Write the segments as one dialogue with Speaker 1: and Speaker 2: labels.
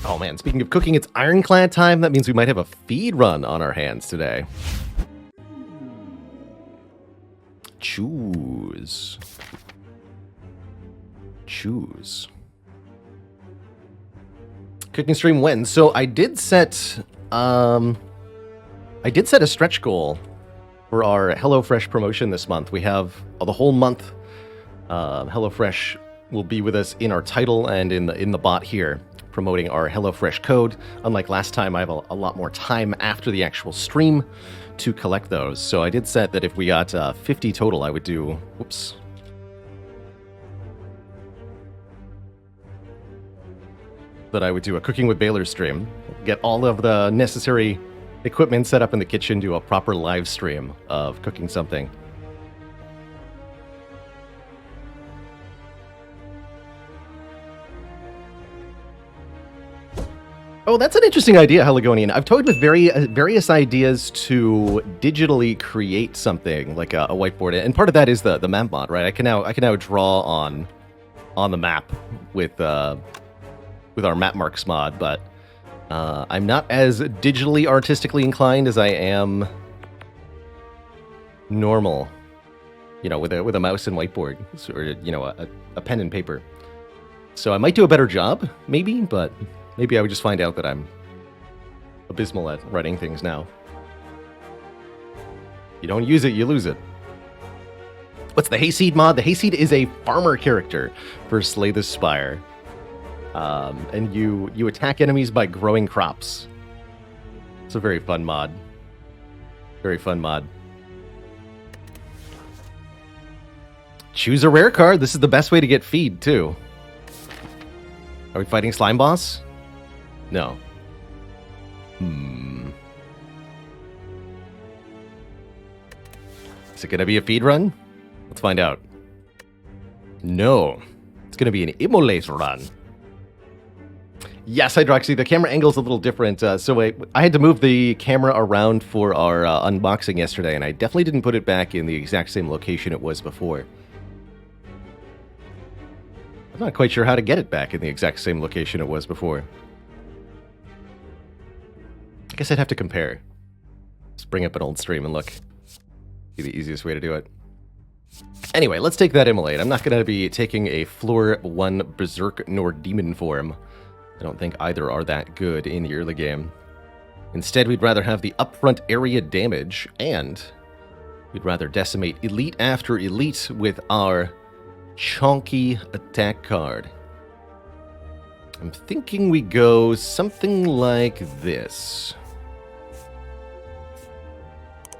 Speaker 1: Oh man, speaking of cooking, it's Ironclad time. That means we might have a feed run on our hands today. Choose. Cooking stream when? So I did set a stretch goal for our HelloFresh promotion this month. We have the whole month. HelloFresh will be with us in our title and in the bot here, promoting our HelloFresh code. Unlike last time, I have a lot more time after the actual stream to collect those. So I did set that if we got 50 total, I would do... Whoops. That I would do a Cooking with Baylor stream. Get all of the necessary equipment set up in the kitchen, do a proper live stream of cooking something. Oh, that's an interesting idea, Heligonian. I've toyed with various ideas to digitally create something like a whiteboard, and part of that is the map mod, right? I can now draw on the map with our map marks mod, but I'm not as digitally artistically inclined as I am normal, with a mouse and whiteboard, or a pen and paper. So I might do a better job, maybe, but. Maybe I would just find out that I'm abysmal at writing things now. You don't use it, you lose it. What's the Hayseed mod? The Hayseed is a farmer character for Slay the Spire. And you attack enemies by growing crops. It's a very fun mod. Very fun mod. Choose a rare card. This is the best way to get feed, too. Are we fighting Slime Boss? No. Is it going to be a feed run? Let's find out. No. It's going to be an Immolace run. Yes, Hydroxy, the camera angle is a little different. So I had to move the camera around for our unboxing yesterday, and I definitely didn't put it back in the exact same location it was before. I'm not quite sure how to get it back in the exact same location it was before. I guess I'd have to compare. Just bring up an old stream and look. Be the easiest way to do it. Anyway, let's take that Immolate. I'm not going to be taking a Floor 1 Berserk nor Demon form. I don't think either are that good in the early game. Instead, we'd rather have the upfront area damage, and we'd rather decimate elite after elite with our chonky attack card. I'm thinking we go something like this.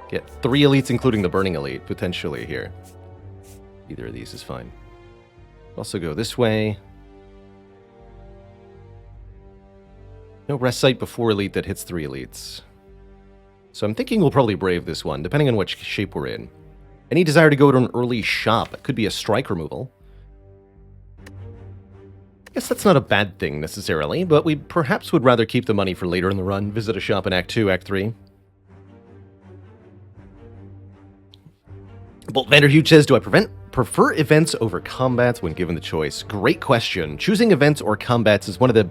Speaker 1: Get 3 elites, including the Burning Elite, potentially here. Either of these is fine. Also go this way. No rest site before elite that hits 3 elites. So I'm thinking we'll probably brave this one, depending on which shape we're in. Any desire to go to an early shop? It could be a strike removal. I guess that's not a bad thing, necessarily, but we perhaps would rather keep the money for later in the run. Visit a shop in Act 2, Act 3. Bolt Vanderhuge says, do I prefer events over combats when given the choice? Great question. Choosing events or combats is one of the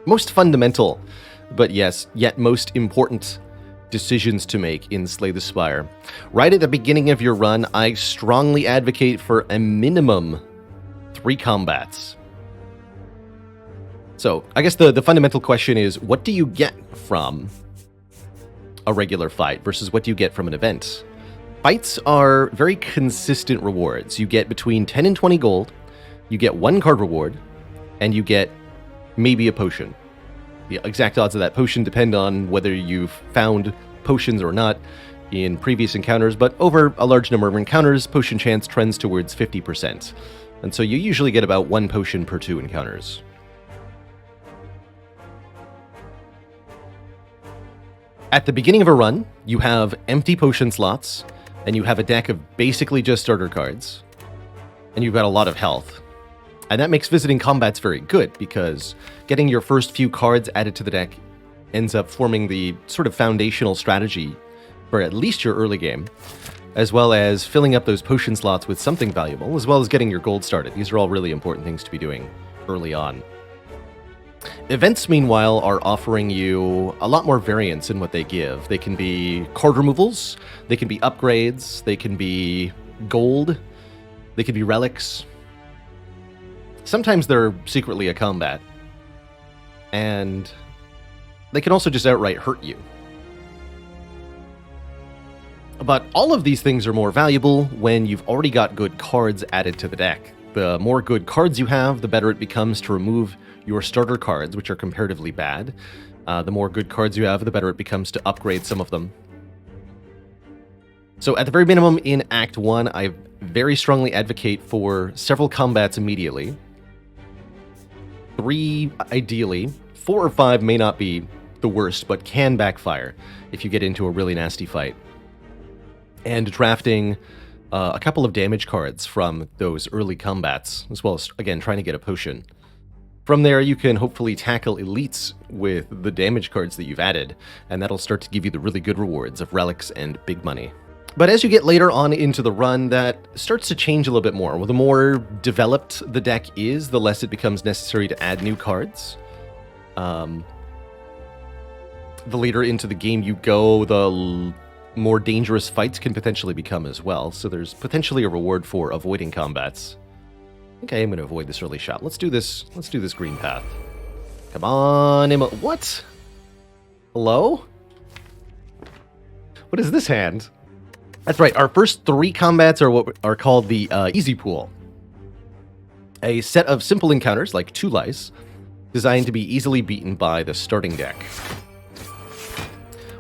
Speaker 1: most fundamental, but yes, yet most important decisions to make in Slay the Spire. Right at the beginning of your run, I strongly advocate for a minimum 3 combats. So, I guess the fundamental question is, what do you get from a regular fight versus what do you get from an event? Fights are very consistent rewards. You get between 10 and 20 gold, you get 1 card reward, and you get maybe a potion. The exact odds of that potion depend on whether you've found potions or not in previous encounters, but over a large number of encounters, potion chance trends towards 50%. And so you usually get about 1 potion per 2 encounters. At the beginning of a run, you have empty potion slots, and you have a deck of basically just starter cards, and you've got a lot of health. And that makes visiting combats very good, because getting your first few cards added to the deck ends up forming the sort of foundational strategy for at least your early game, as well as filling up those potion slots with something valuable, as well as getting your gold started. These are all really important things to be doing early on. Events, meanwhile, are offering you a lot more variance in what they give. They can be card removals, they can be upgrades, they can be gold, they can be relics. Sometimes they're secretly a combat. And they can also just outright hurt you. But all of these things are more valuable when you've already got good cards added to the deck. The more good cards you have, the better it becomes to remove your starter cards, which are comparatively bad. The more good cards you have, the better it becomes to upgrade some of them. So at the very minimum, in Act 1, I very strongly advocate for several combats immediately. 3, ideally. 4 or 5 may not be the worst, but can backfire if you get into a really nasty fight. And drafting a couple of damage cards from those early combats, as well as, again, trying to get a potion. From there, you can hopefully tackle elites with the damage cards that you've added, and that'll start to give you the really good rewards of relics and big money. But as you get later on into the run, that starts to change a little bit more. Well, the more developed the deck is, the less it becomes necessary to add new cards. The later into the game you go, the more dangerous fights can potentially become as well, so there's potentially a reward for avoiding combats. I think I am going to avoid this early shot. Let's do this green path. Come on, Emma. What? Hello? What is this hand? That's right, our first 3 combats are what are called the Easy Pool. A set of simple encounters, like 2 lice, designed to be easily beaten by the starting deck.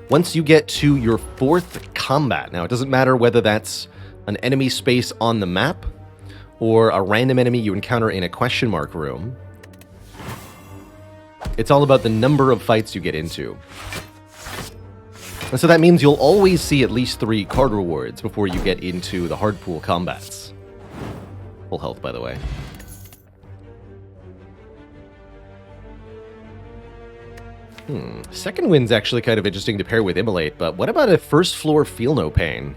Speaker 1: Once you get to your 4th combat, now it doesn't matter whether that's an enemy space on the map or a random enemy you encounter in a question mark room, it's all about the number of fights you get into. And so that means you'll always see at least 3 card rewards before you get into the hard pool combats. Full health, by the way. Second Wind's actually kind of interesting to pair with Immolate, but what about a first floor Feel No Pain?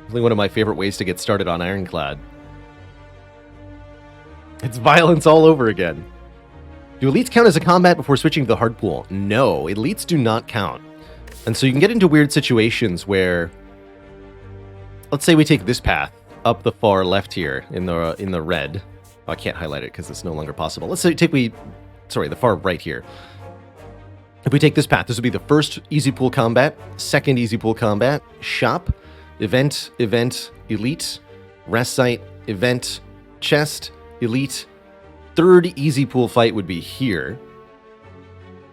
Speaker 1: Really one of my favorite ways to get started on Ironclad. It's violence all over again. Do elites count as a combat before switching to the hard pool? No, elites do not count. And so you can get into weird situations where, let's say we take this path up the far left here in the red. Oh, I can't highlight it because it's no longer possible. Let's say the far right here. If we take this path, this would be the first Easy Pool combat, second Easy Pool combat, shop, event, elite, rest site, event, chest, elite. Third Easy Pool fight would be here.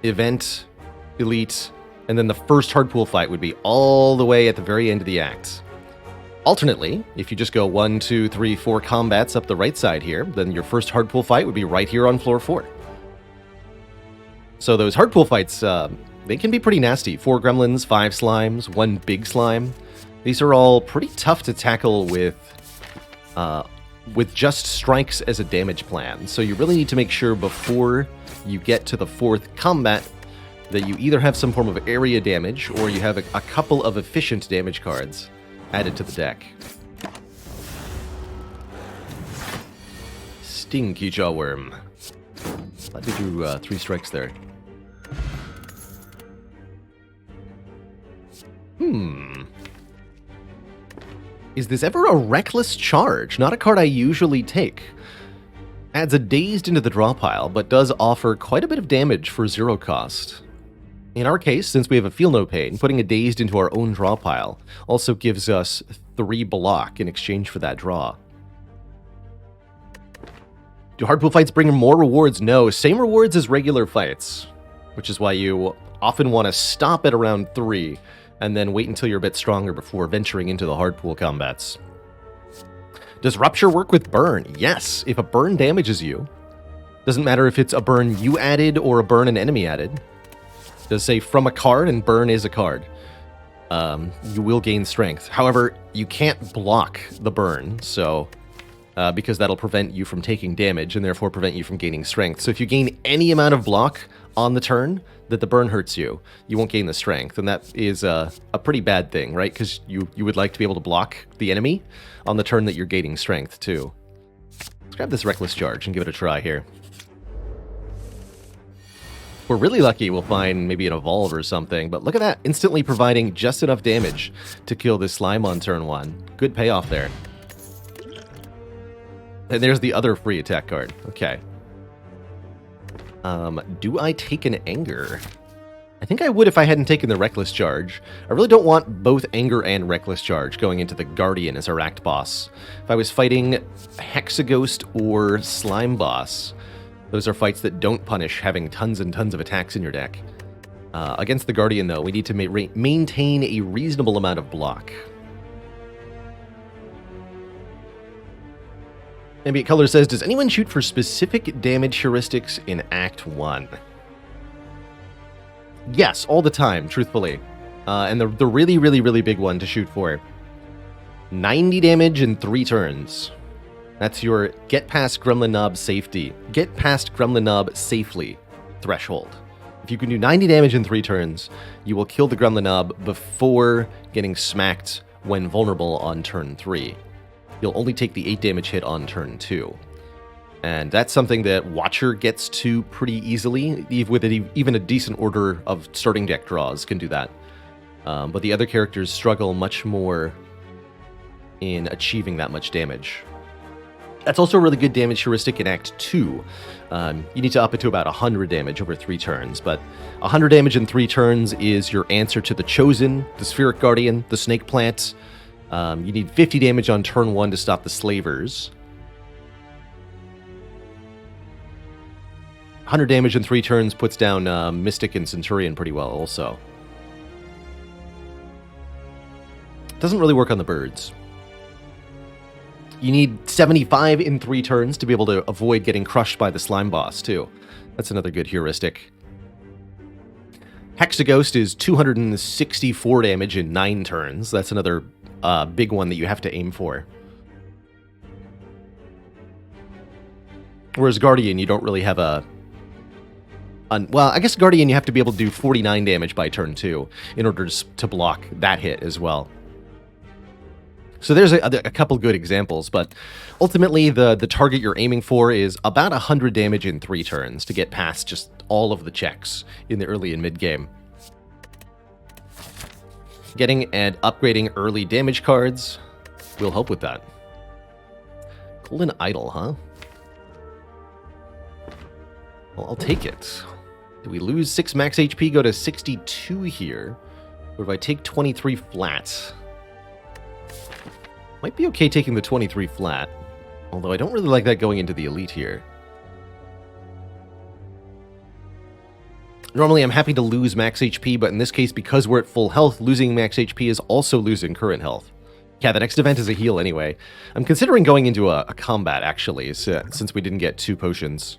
Speaker 1: Event, elite, and then the first hard pool fight would be all the way at the very end of the act. Alternately, if you just go 1, 2, 3, 4 combats up the right side here, then your first hard pool fight would be right here on floor 4. So those hard pool fights, they can be pretty nasty. 4 gremlins, 5 slimes, 1 big slime. These are all pretty tough to tackle with just strikes as a damage plan. So you really need to make sure before you get to the 4th combat that you either have some form of area damage or you have a couple of efficient damage cards added to the deck. Stinky Jawworm. Glad we drew 3 strikes there. Is this ever a Reckless Charge? Not a card I usually take. Adds a Dazed into the draw pile, but does offer quite a bit of damage for 0 cost. In our case, since we have a Feel No Pain, putting a Dazed into our own draw pile also gives us 3 block in exchange for that draw. Do hard pool fights bring more rewards? No, same rewards as regular fights, which is why you often want to stop at around 3 and then wait until you're a bit stronger before venturing into the hard pool combats. Does Rupture work with Burn? Yes, if a burn damages you. Doesn't matter if it's a burn you added or a burn an enemy added. It does say from a card, and burn is a card. You will gain strength. However, you can't block the burn, so because that'll prevent you from taking damage and therefore prevent you from gaining strength. So if you gain any amount of block on the turn that the burn hurts you, you won't gain the strength, and that is a pretty bad thing, right? Because you would like to be able to block the enemy on the turn that you're gaining strength too. Let's grab this Reckless Charge and give it a try here. If we're really lucky, we'll find maybe an evolve or something. But look at that, instantly providing just enough damage to kill this slime on turn 1. Good payoff there. And there's the other free attack card. Okay. Do I take an Anger? I think I would if I hadn't taken the Reckless Charge. I really don't want both Anger and Reckless Charge going into the Guardian as a racked boss. If I was fighting Hexaghost or Slime Boss, those are fights that don't punish having tons and tons of attacks in your deck. Against the Guardian, though, we need to maintain a reasonable amount of block. Ambient Color says, does anyone shoot for specific damage heuristics in Act 1? Yes, all the time, truthfully. And the really, really, really big one to shoot for. 90 damage in 3 turns. That's your get past Gremlin Knob safety. Get past Gremlin Knob safely threshold. If you can do 90 damage in 3 turns, you will kill the Gremlin Knob before getting smacked when vulnerable on turn 3. You'll only take the 8 damage hit on turn 2. And that's something that Watcher gets to pretty easily, with even a decent order of starting deck draws can do that. But the other characters struggle much more in achieving that much damage. That's also a really good damage heuristic in Act 2. You need to up it to about 100 damage over 3 turns, but 100 damage in 3 turns is your answer to the Chosen, the Spheric Guardian, the Snake Plant. You need 50 damage on turn 1 to stop the Slavers. 100 damage in 3 turns puts down Mystic and Centurion pretty well also. Doesn't really work on the birds. You need 75 in 3 turns to be able to avoid getting crushed by the slime boss, too. That's another good heuristic. Hexaghost is 264 damage in 9 turns. That's another big one that you have to aim for. Whereas Guardian, you don't really have a... well, I guess Guardian, you have to be able to do 49 damage by turn 2 in order to block that hit as well. So there's a couple good examples, but ultimately the target you're aiming for is about 100 damage in 3 turns to get past just all of the checks in the early and mid game. Getting and upgrading early damage cards will help with that. Golden Idol, huh? Well, I'll take it. Do we lose 6 max HP, go to 62 here? Or if I take 23 flat? Might be okay taking the 23 flat, although I don't really like that going into the elite here. Normally I'm happy to lose max HP, but in this case, because we're at full health, losing max HP is also losing current health. Yeah, the next event is a heal anyway. I'm considering going into a combat, actually, since we didn't get 2 potions.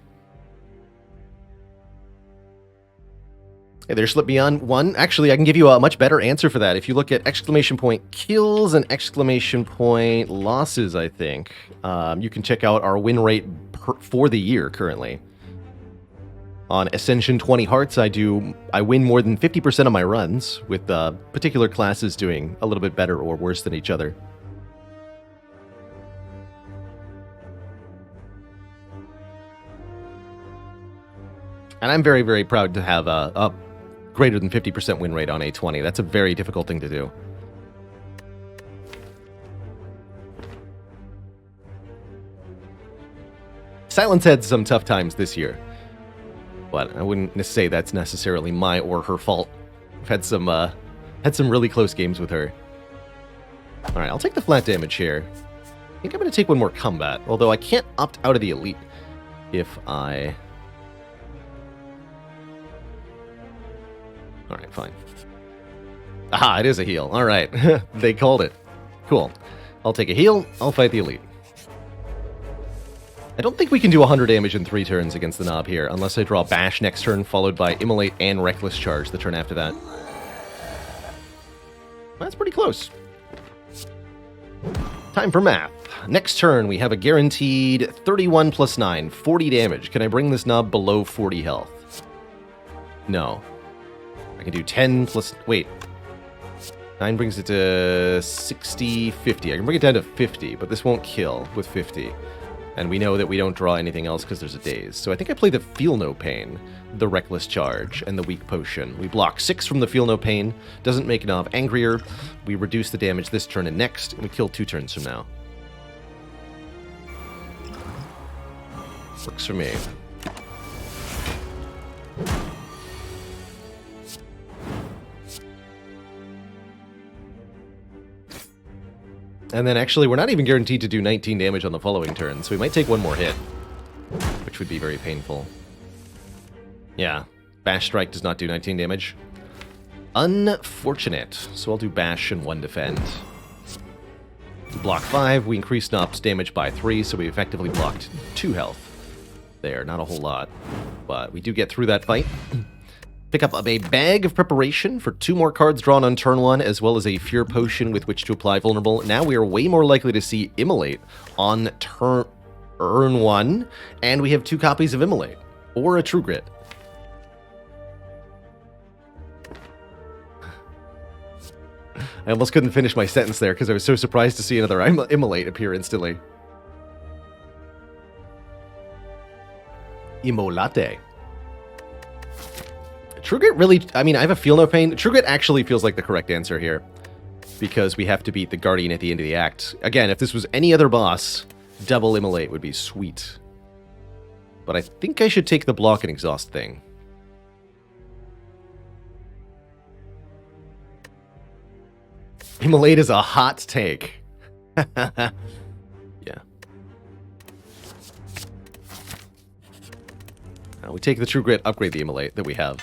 Speaker 1: Hey, there's Slip Beyond 1. Actually, I can give you a much better answer for that. If you look at exclamation point kills and exclamation point losses, I think, you can check out our win rate for the year currently. On Ascension 20 Hearts, I win more than 50% of my runs, with particular classes doing a little bit better or worse than each other. And I'm very, very proud to have a greater than 50% win rate on A20. That's a very difficult thing to do. Silence had some tough times this year, but I wouldn't say that's necessarily my or her fault. I've had some really close games with her. All right, I'll take the flat damage here. I think I'm going to take one more combat, although I can't opt out of the elite if I... All right, fine. Aha, it is a heal. All right, they called it. Cool. I'll take a heal. I'll fight the elite. I don't think we can do 100 damage in 3 turns against the Knob here, unless I draw Bash next turn, followed by Immolate and Reckless Charge the turn after that. That's pretty close. Time for math. Next turn, we have a guaranteed 31 plus 9, 40 damage. Can I bring this Knob below 40 health? No. I can do 10 plus... Wait. 9 brings it to 60, 50. I can bring it down to 50, but this won't kill with 50. And we know that we don't draw anything else because there's a daze. So I think I play the Feel No Pain, the Reckless Charge, and the Weak Potion. We block 6 from the Feel No Pain, doesn't make Nov angrier. We reduce the damage this turn and next, and we kill 2 turns from now. Works for me. And then actually, we're not even guaranteed to do 19 damage on the following turn, so we might take one more hit, which would be very painful. Yeah, Bash Strike does not do 19 damage. Unfortunate. So I'll do Bash and 1 defend. Block 5, we increase Nop's damage by 3, so we effectively blocked 2 health. There, not a whole lot. But we do get through that fight. Pick up a bag of preparation for 2 more cards drawn on turn 1, as well as a Fear Potion with which to apply Vulnerable. Now we are way more likely to see Immolate on turn 1, and we have 2 copies of Immolate, or a True Grit. I almost couldn't finish my sentence there because I was so surprised to see another Immolate appear instantly. Immolate. True Grit really... I mean, I have a Feel No Pain. True Grit actually feels like the correct answer here, because we have to beat the Guardian at the end of the act. Again, if this was any other boss, double Immolate would be sweet. But I think I should take the block and exhaust thing. Immolate is a hot take. Yeah. We take the True Grit, upgrade the Immolate that we have.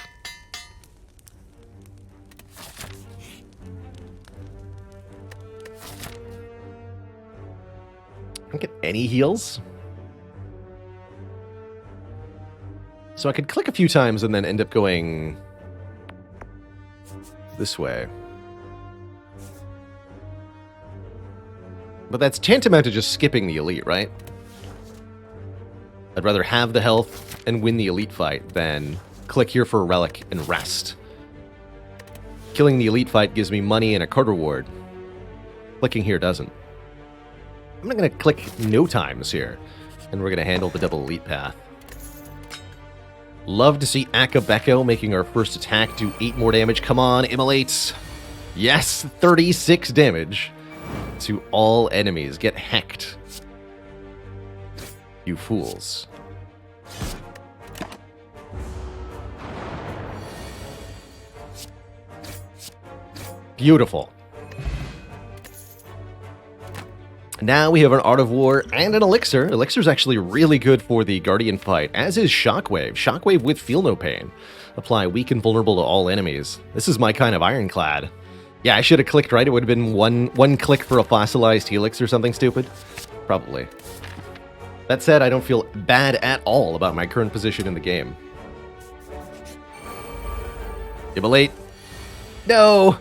Speaker 1: I don't get any heals. So I could click a few times and then end up going this way. But that's tantamount to just skipping the elite, right? I'd rather have the health and win the elite fight than click here for a relic and rest. Killing the elite fight gives me money and a card reward. Clicking here doesn't. I'm not going to click no times here, and we're going to handle the double elite path. Love to see Akabeko making our first attack do 8 more damage. Come on, Immolates. Yes, 36 damage to all enemies. Get hecked, you fools. Beautiful. Now we have an Art of War and an Elixir. Elixir's actually really good for the Guardian fight, as is Shockwave. Shockwave with Feel No Pain. Apply weak and vulnerable to all enemies. This is my kind of Ironclad. Yeah, I should have clicked right. It would have been one click for a fossilized Helix or something stupid. Probably. That said, I don't feel bad at all about my current position in the game. Immolate. No!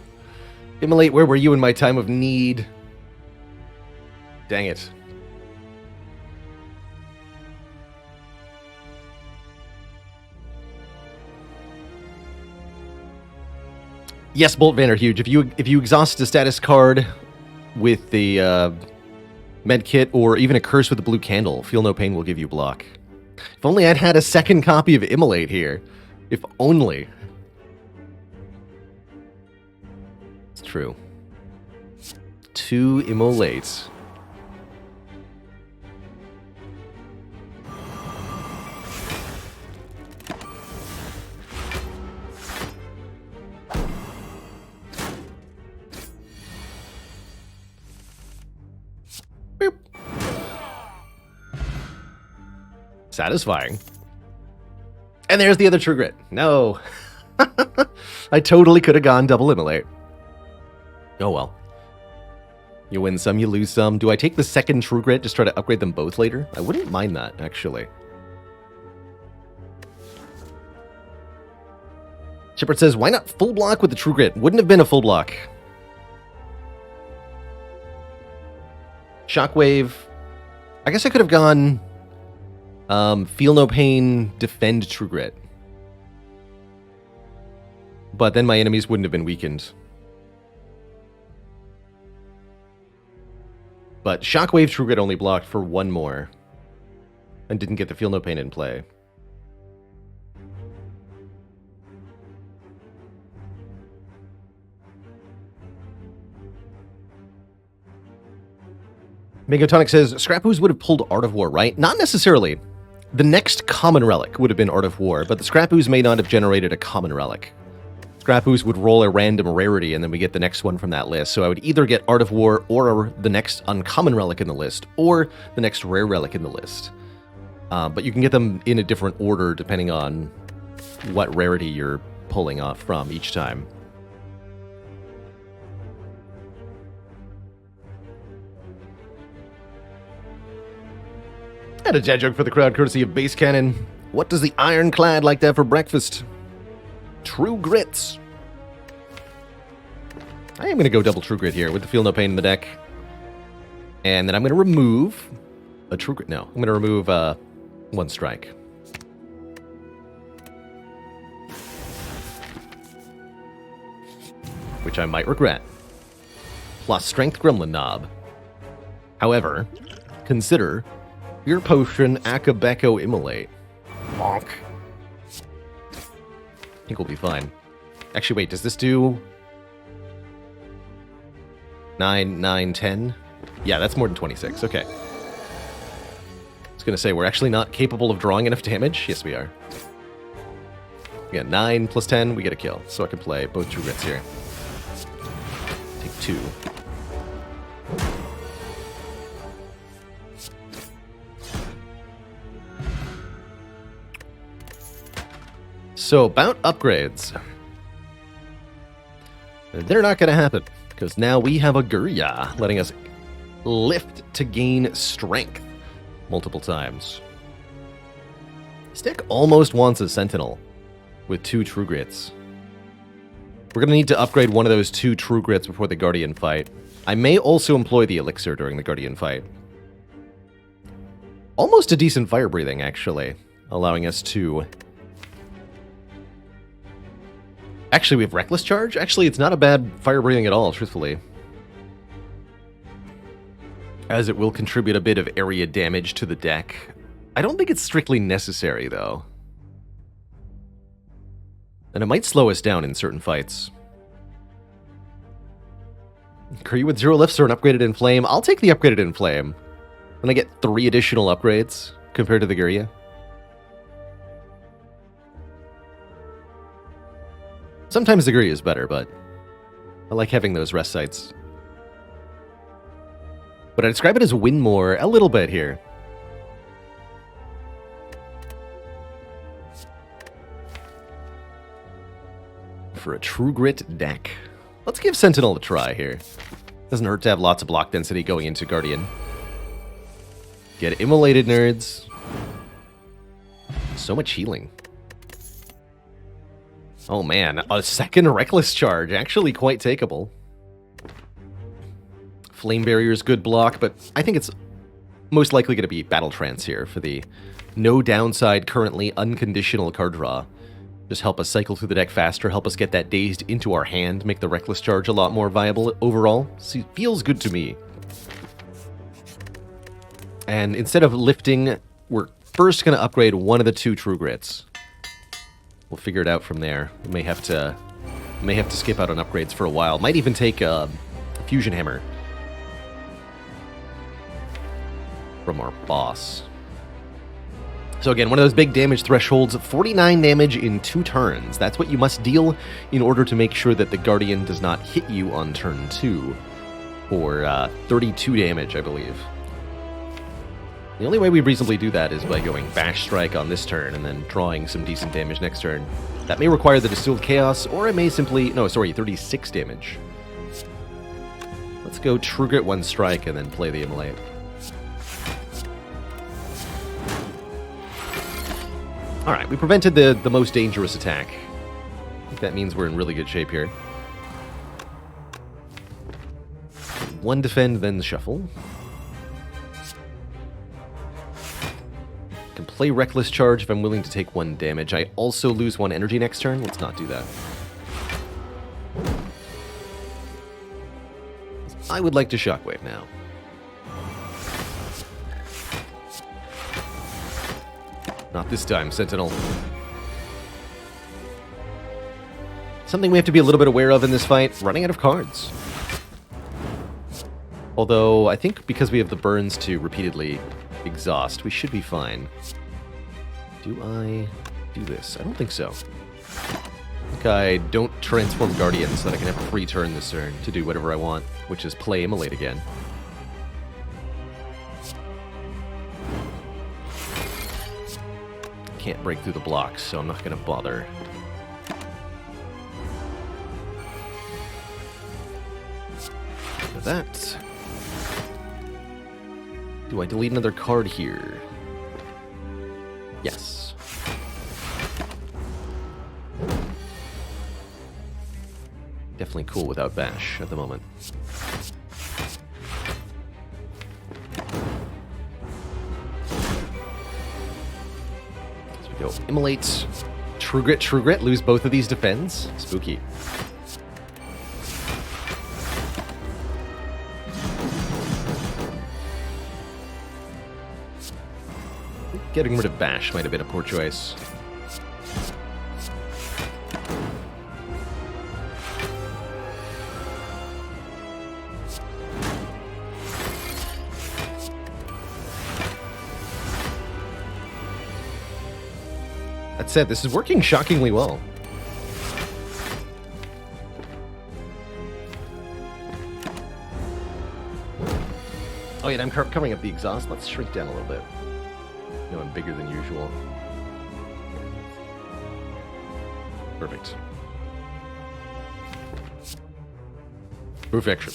Speaker 1: Immolate, where were you in my time of need? Dang it. Yes, Bolt Van are huge. If you exhaust a status card with the med kit or even a curse with a blue candle, Feel No Pain will give you block. If only I'd had a second copy of Immolate here. If only. It's true. 2 Immolates. Satisfying. And there's the other True Grit. No. I totally could have gone double Immolate. Oh well. You win some, you lose some. Do I take the second True Grit, just try to upgrade them both later? I wouldn't mind that, actually. Shepard says, why not full block with the True Grit? Wouldn't have been a full block. Shockwave. I guess I could have gone... Feel No Pain, defend True Grit. But then my enemies wouldn't have been weakened. But Shockwave True Grit only blocked for 1 more. and didn't get the Feel No Pain in play. Megotonic says, Scrappoos would have pulled Art of War, right? Not necessarily. The next common relic would have been Art of War, but the Scrappoos may not have generated a common relic. Scrappoos would roll a random rarity, and then we get the next one from that list. So I would either get Art of War, or the next uncommon relic in the list, or the next rare relic in the list. But you can get them in a different order depending on what rarity you're pulling off from each time. And a dad joke for the crowd, courtesy of Base Cannon. What does the Ironclad like to have for breakfast? True grits. I am going to go double True Grit here with the Feel No Pain in the deck. And then I'm going to remove a True Grit. No, I'm going to remove one strike. Which I might regret. Plus Strength Gremlin Knob. However, consider Fear Potion Akabeko Immolate. Bonk. I think we'll be fine. Actually, wait, does this do 9, 9, 10? Yeah, that's more than 26. Okay. I was going to say, we're actually not capable of drawing enough damage. Yes, we are. Yeah, 9 plus 10, we get a kill. So I can play both True Grits here. Take 2. So, about upgrades. They're not going to happen, because now we have a Gurya, letting us lift to gain strength multiple times. This deck almost wants a Sentinel with 2 True Grits. We're going to need to upgrade one of those 2 True Grits before the Guardian fight. I may also employ the Elixir during the Guardian fight. Almost a decent fire breathing, actually, allowing us to... Actually, we have Reckless Charge? Actually, it's not a bad fire breathing at all, truthfully. As it will contribute a bit of area damage to the deck. I don't think it's strictly necessary, though. And it might slow us down in certain fights. Are you with 0 lifts or an upgraded Inflame? I'll take the upgraded Inflame. Then I get 3 additional upgrades compared to the Gurya. Sometimes the Gurya is better, but I like having those rest sites. But I describe it as win more a little bit here. For a True Grit deck. Let's give Sentinel a try here. Doesn't hurt to have lots of block density going into Guardian. Get immolated, nerds. So much healing. Oh man, a second Reckless Charge. Actually quite takeable. Flame Barrier's good block, but I think it's most likely going to be Battle Trance here for the no downside, currently unconditional card draw. Just help us cycle through the deck faster, help us get that Dazed into our hand, make the Reckless Charge a lot more viable overall. Feels good to me. And instead of lifting, we're first going to upgrade one of the 2 True Grits. We'll figure it out from there. We may have to skip out on upgrades for a while. Might even take a Fusion Hammer from our boss. So again, one of those big damage thresholds, 49 damage in 2 turns. That's what you must deal in order to make sure that the Guardian does not hit you on turn 2 for 32 damage, I believe. The only way we reasonably do that is by going Bash Strike on this turn and then drawing some decent damage next turn. That may require the Distilled Chaos, or it may simply... No, sorry, 36 damage. Let's go True Grit 1 Strike and then play the Immolate. Alright, we prevented the most dangerous attack. I think that means we're in really good shape here. 1 defend, then shuffle. Can play Reckless Charge if I'm willing to take 1 damage. I also lose 1 energy next turn. Let's not do that. I would like to Shockwave now. Not this time, Sentinel. Something we have to be a little bit aware of in this fight, running out of cards. Although, I think because we have the burns to repeatedly exhaust, we should be fine. Do I do this? I don't think so. I think I don't transform Guardian so that I can have a free turn this turn to do whatever I want, which is play Immolate again. Can't break through the blocks, so I'm not going to bother. That. Do I delete another card here? Yes. Definitely cool without Bash at the moment. As we go, Immolate, True Grit, lose both of these defends. Spooky. Getting rid of Bash might have been a poor choice. That said, this is working shockingly well. Oh yeah, I'm covering up the exhaust. Let's shrink down a little bit. No, I'm bigger than usual. Perfect. Perfection.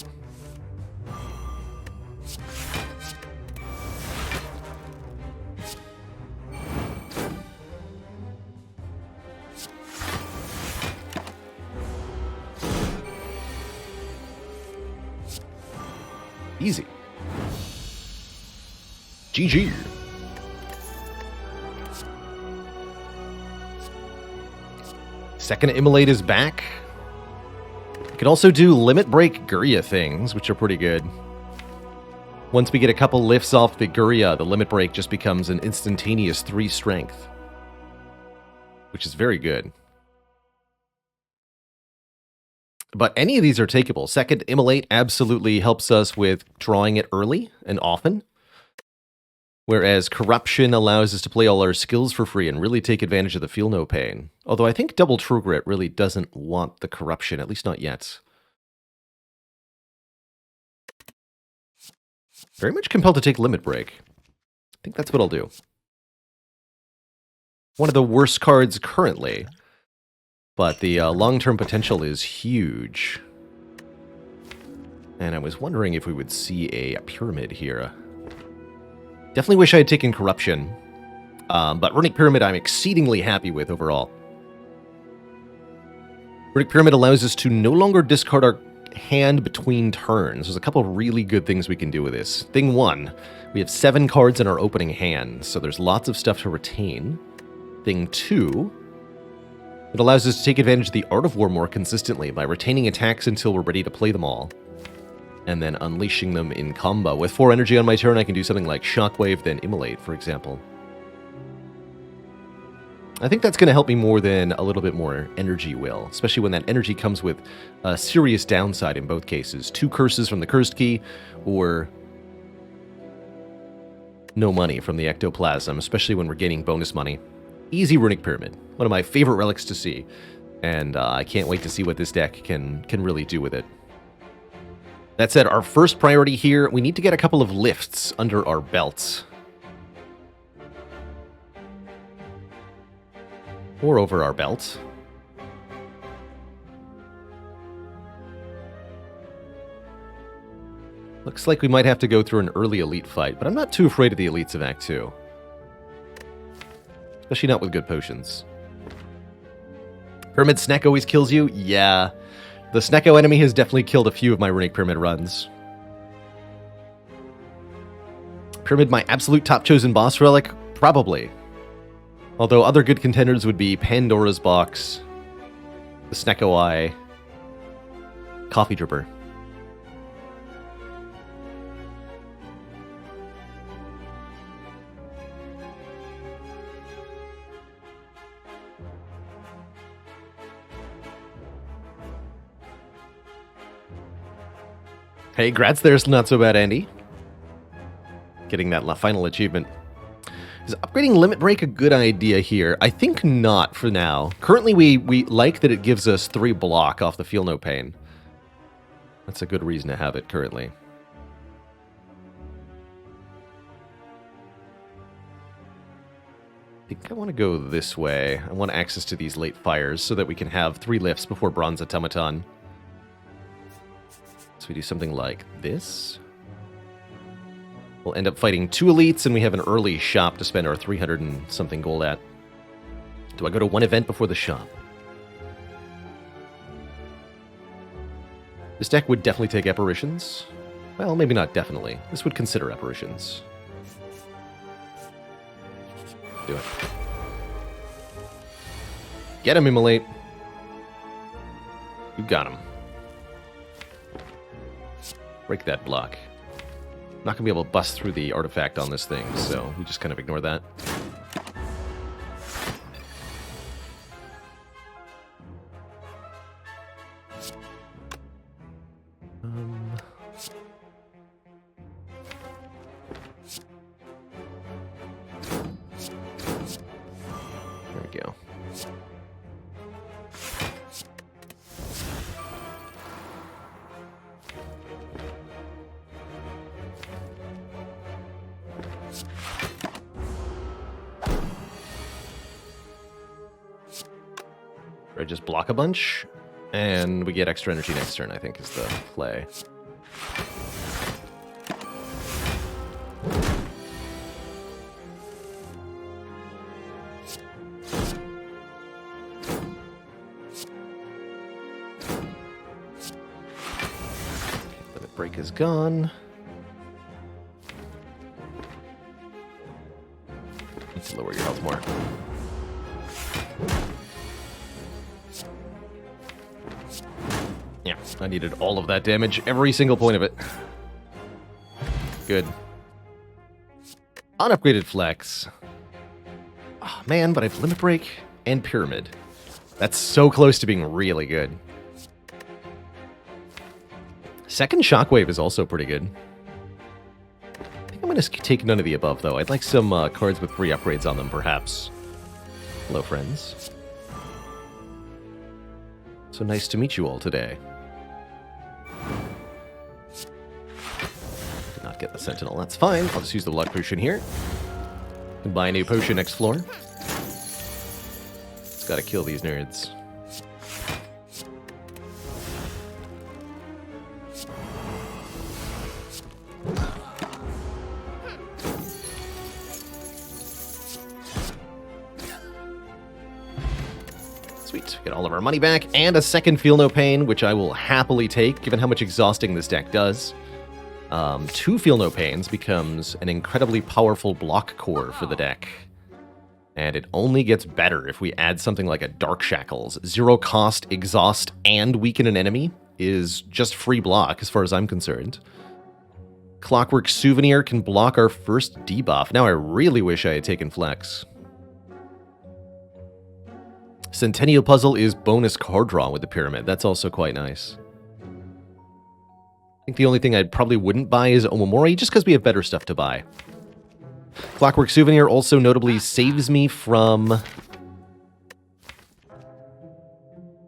Speaker 1: Easy. GG. Second Immolate is back. We can also do Limit Break Guria things, which are pretty good. Once we get a couple lifts off the Guria, the Limit Break just becomes an instantaneous 3 strength. Which is very good. But any of these are takeable. Second Immolate absolutely helps us with drawing it early and often. Whereas Corruption allows us to play all our skills for free and really take advantage of the Feel No Pain. Although I think Double True Grit really doesn't want the Corruption, at least not yet. Very much compelled to take Limit Break. I think that's what I'll do. One of the worst cards currently, but the long-term potential is huge. And I was wondering if we would see a Pyramid here. Definitely wish I had taken Corruption, but Runic Pyramid I'm exceedingly happy with overall. Runic Pyramid allows us to no longer discard our hand between turns. There's a couple of really good things we can do with this. Thing 1, we have 7 cards in our opening hand, so there's lots of stuff to retain. Thing 2, it allows us to take advantage of the Art of War more consistently by retaining attacks until we're ready to play them all. And then unleashing them in combo. With 4 energy on my turn, I can do something like Shockwave, then Immolate, for example. I think that's going to help me more than a little bit more energy will, especially when that energy comes with a serious downside in both cases. 2 curses from the Cursed Key, or no money from the Ectoplasm, especially when we're gaining bonus money. Easy Runic Pyramid, one of my favorite relics to see, and I can't wait to see what this deck can really do with it. That said, our first priority here, we need to get a couple of lifts under our belts. Or over our belt. Looks like we might have to go through an early elite fight, but I'm not too afraid of the elites of Act 2. Especially not with good potions. Pyramid Snack always kills you? Yeah. The Snecko enemy has definitely killed a few of my Runic Pyramid runs. Pyramid my absolute top chosen boss relic? Probably. Although other good contenders would be Pandora's Box, the Snecko Eye, Coffee Dripper. Hey, grats there's not so bad, Andy. Getting that final achievement. Is upgrading Limit Break a good idea here? I think not for now. Currently, we like that it gives us 3 block off the Feel No Pain. That's a good reason to have it currently. I think I want to go this way. I want access to these late fires so that we can have 3 lifts before Bronze Automaton. So we do something like this. We'll end up fighting 2 elites, and we have an early shop to spend our 300 and something gold at. Do I go to 1 event before the shop? This deck would definitely take apparitions. Well, maybe not definitely. This would consider apparitions. Do it. Get him, Immolate. You got him. Break that block. Not going to be able to bust through the artifact on this thing, so we just kind of ignore that. There we go. I just block a bunch, and we get extra energy next turn, I think, is the play. Limit Break is gone. Need to lower your health more. Yeah, I needed all of that damage, every single point of it. Good. Unupgraded Flex. Oh, man, but I have Limit Break and Pyramid. That's so close to being really good. Second Shockwave is also pretty good. I think I'm going to take none of the above, though. I'd like some cards with free upgrades on them, perhaps. Hello, friends. So nice to meet you all today. Did not get the Sentinel. That's fine. I'll just use the luck potion here. And buy a new potion next floor. Just gotta kill these nerds. Sweet. Get all of our money back and a second Feel No Pain, which I will happily take, given how much exhausting this deck does. 2 Feel No Pains becomes an incredibly powerful block core for the deck. And it only gets better if we add something like a Dark Shackles. 0 cost, exhaust, and weaken an enemy is just free block as far as I'm concerned. Clockwork Souvenir can block our first debuff. Now I really wish I had taken Flex. Centennial Puzzle is bonus card draw with the Pyramid. That's also quite nice. I think the only thing I probably wouldn't buy is Omamori, just because we have better stuff to buy. Clockwork Souvenir also notably saves me from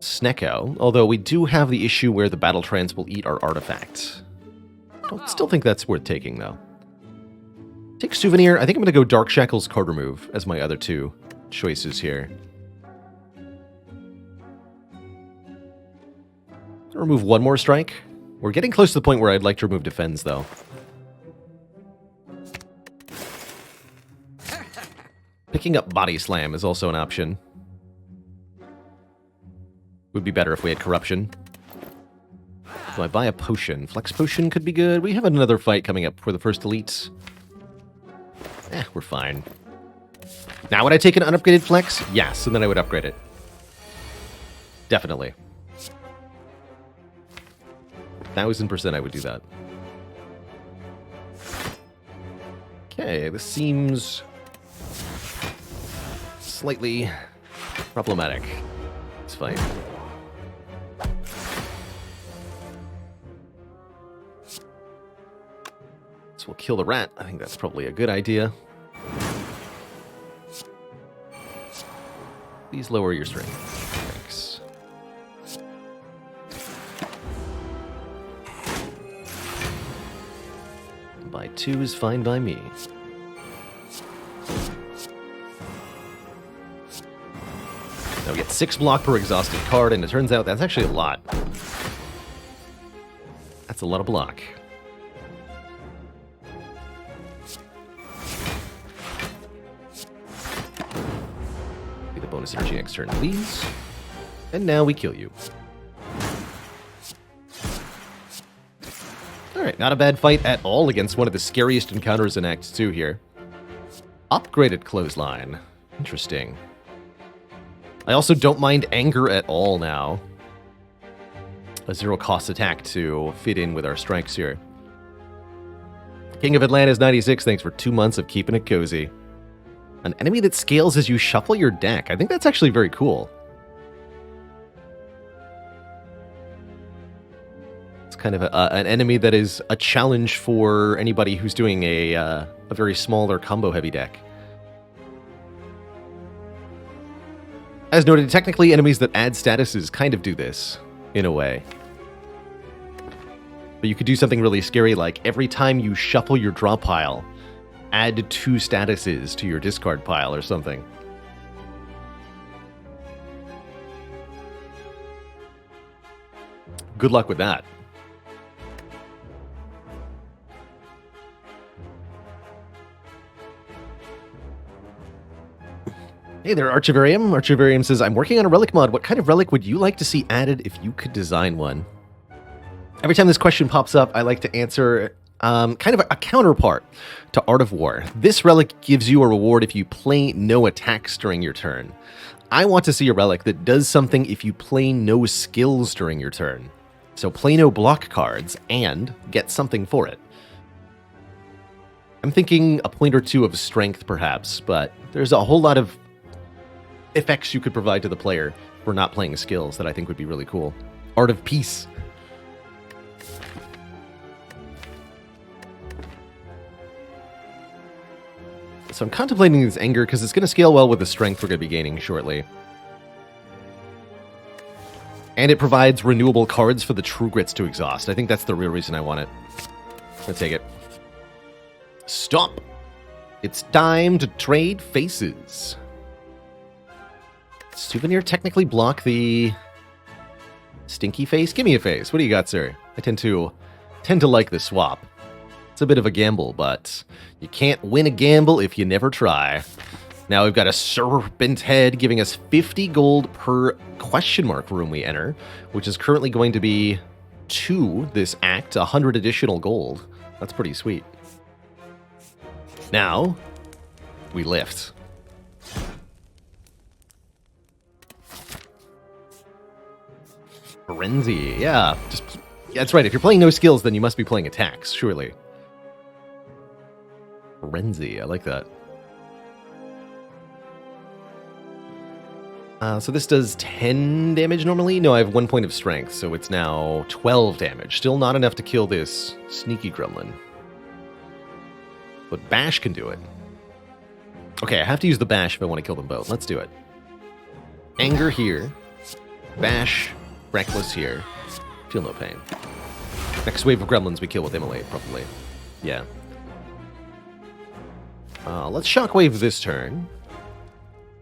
Speaker 1: Snecko, although we do have the issue where the Battle Trance will eat our artifact. I still think that's worth taking, though. Take Souvenir. I think I'm going to go Dark Shackles card remove as my other 2 choices here. Remove 1 more strike. We're getting close to the point where I'd like to remove Defends, though. Picking up Body Slam is also an option. Would be better if we had Corruption. So I buy a potion. Flex Potion could be good. We have another fight coming up for the first elite. We're fine. Now, would I take an unupgraded Flex? Yes, and then I would upgrade it. Definitely. 1000% I would do that. Okay, this seems slightly problematic. It's fine. we'll kill the rat. I think that's probably a good idea. Please lower your strength. Thanks. By 2 is fine by me. Now we get 6 block per exhausted card, and it turns out that's actually a lot. That's a lot of block. Get the bonus energy next turn, please. And now we kill you. Alright, not a bad fight at all against one of the scariest encounters in Act 2 here. Upgraded clothesline. Interesting. I also don't mind anger at all now. A 0-cost attack to fit in with our strikes here. King of Atlantis 96, thanks for 2 months of keeping it cozy. An enemy that scales as you shuffle your deck. I think that's actually very cool. It's kind of an enemy that is a challenge for anybody who's doing a very small or combo-heavy deck. As noted, technically enemies that add statuses kind of do this, in a way. But you could do something really scary like every time you shuffle your draw pile, add 2 statuses to your discard pile or something. Good luck with that. Hey there, Archivarium. Archivarium says, I'm working on a relic mod. What kind of relic would you like to see added if you could design one? Every time this question pops up, I like to answer kind of a counterpart to Art of War. This relic gives you a reward if you play no attacks during your turn. I want to see a relic that does something if you play no skills during your turn. So play no block cards and get something for it. I'm thinking a point or 2 of strength, perhaps, but there's a whole lot of effects you could provide to the player for not playing skills that I think would be really cool. Art of Peace. So I'm contemplating this anger because it's going to scale well with the strength we're going to be gaining shortly. And it provides renewable cards for the True Grits to exhaust. I think that's the real reason I want it. Let's take it. Stop! It's time to trade faces. Souvenir technically block the stinky face? Give me a face. What do you got, sir? I tend to like the swap. It's a bit of a gamble, but you can't win a gamble if you never try. Now we've got a serpent head giving us 50 gold per question mark room we enter, which is currently going to be 2 this act, 100 additional gold. That's pretty sweet. Now we lift. Frenzy, yeah. That's right, if you're playing no skills, then you must be playing attacks, surely. Frenzy, I like that. So this does 10 damage normally? No, I have 1 point of strength, so it's now 12 damage. Still not enough to kill this sneaky gremlin. But Bash can do it. Okay, I have to use the Bash if I want to kill them both. Let's do it. Anger here. Bash. Reckless here. Feel no pain. Next wave of gremlins we kill with Immolate, probably. Yeah. Let's Shockwave this turn.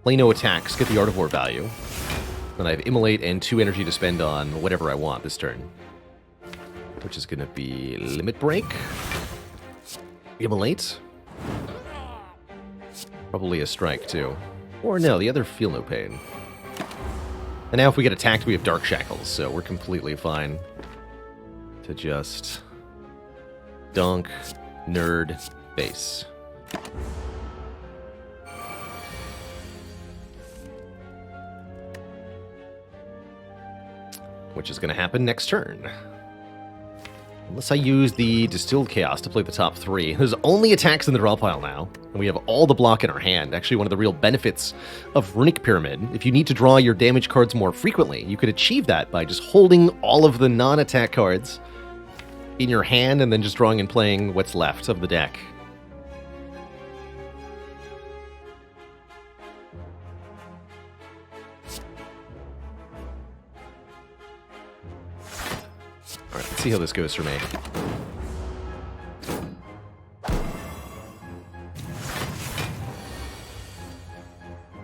Speaker 1: Play no attacks, get the Art of War value. Then I have Immolate and 2 energy to spend on whatever I want this turn. Which is going to be Limit Break. Immolate. Probably a strike, too. Or no, the other Feel no pain. And now if we get attacked, we have Dark Shackles, so we're completely fine to just dunk, nerd, face. Which is going to happen next turn. Unless I use the Distilled Chaos to play the top 3. There's only attacks in the draw pile now, and we have all the block in our hand. Actually, one of the real benefits of Runic Pyramid, if you need to draw your damage cards more frequently, you could achieve that by just holding all of the non-attack cards in your hand and then just drawing and playing what's left of the deck. Alright, let's see how this goes for me.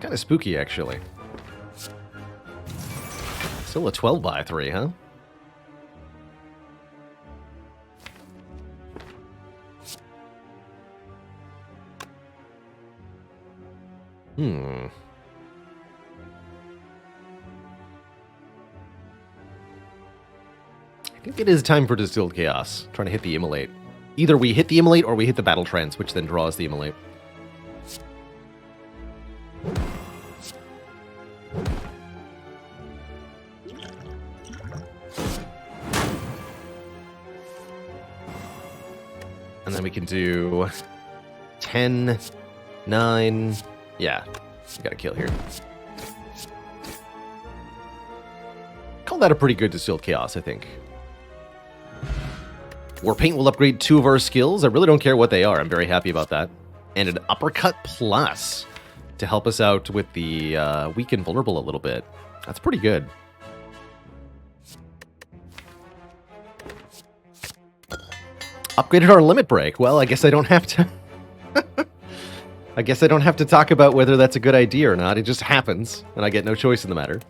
Speaker 1: Kind of spooky, actually. Still a 12/3, huh? I think it is time for Distilled Chaos. Trying to hit the Immolate. Either we hit the Immolate or we hit the Battle Trance, which then draws the Immolate. And then we can do 10, 9... Yeah, we got a kill here. Call that a pretty good Distilled Chaos, I think. Warpaint will upgrade 2 of our skills. I really don't care what they are. I'm very happy about that. And an Uppercut Plus to help us out with the weak and vulnerable a little bit. That's pretty good. Upgraded our Limit Break. Well, I guess I don't have to... I guess I don't have to talk about whether that's a good idea or not. It just happens, and I get no choice in the matter.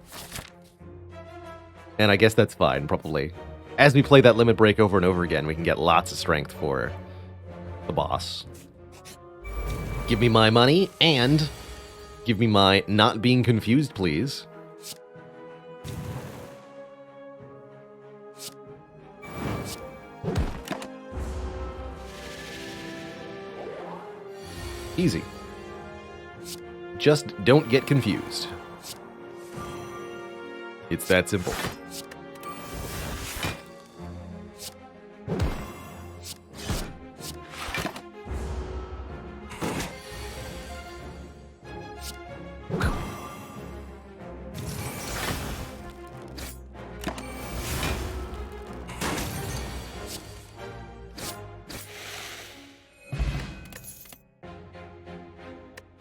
Speaker 1: And I guess that's fine, probably. As we play that Limit Break over and over again, we can get lots of strength for the boss. Give me my money, and give me my not being confused, please. Easy. Just don't get confused. It's that simple.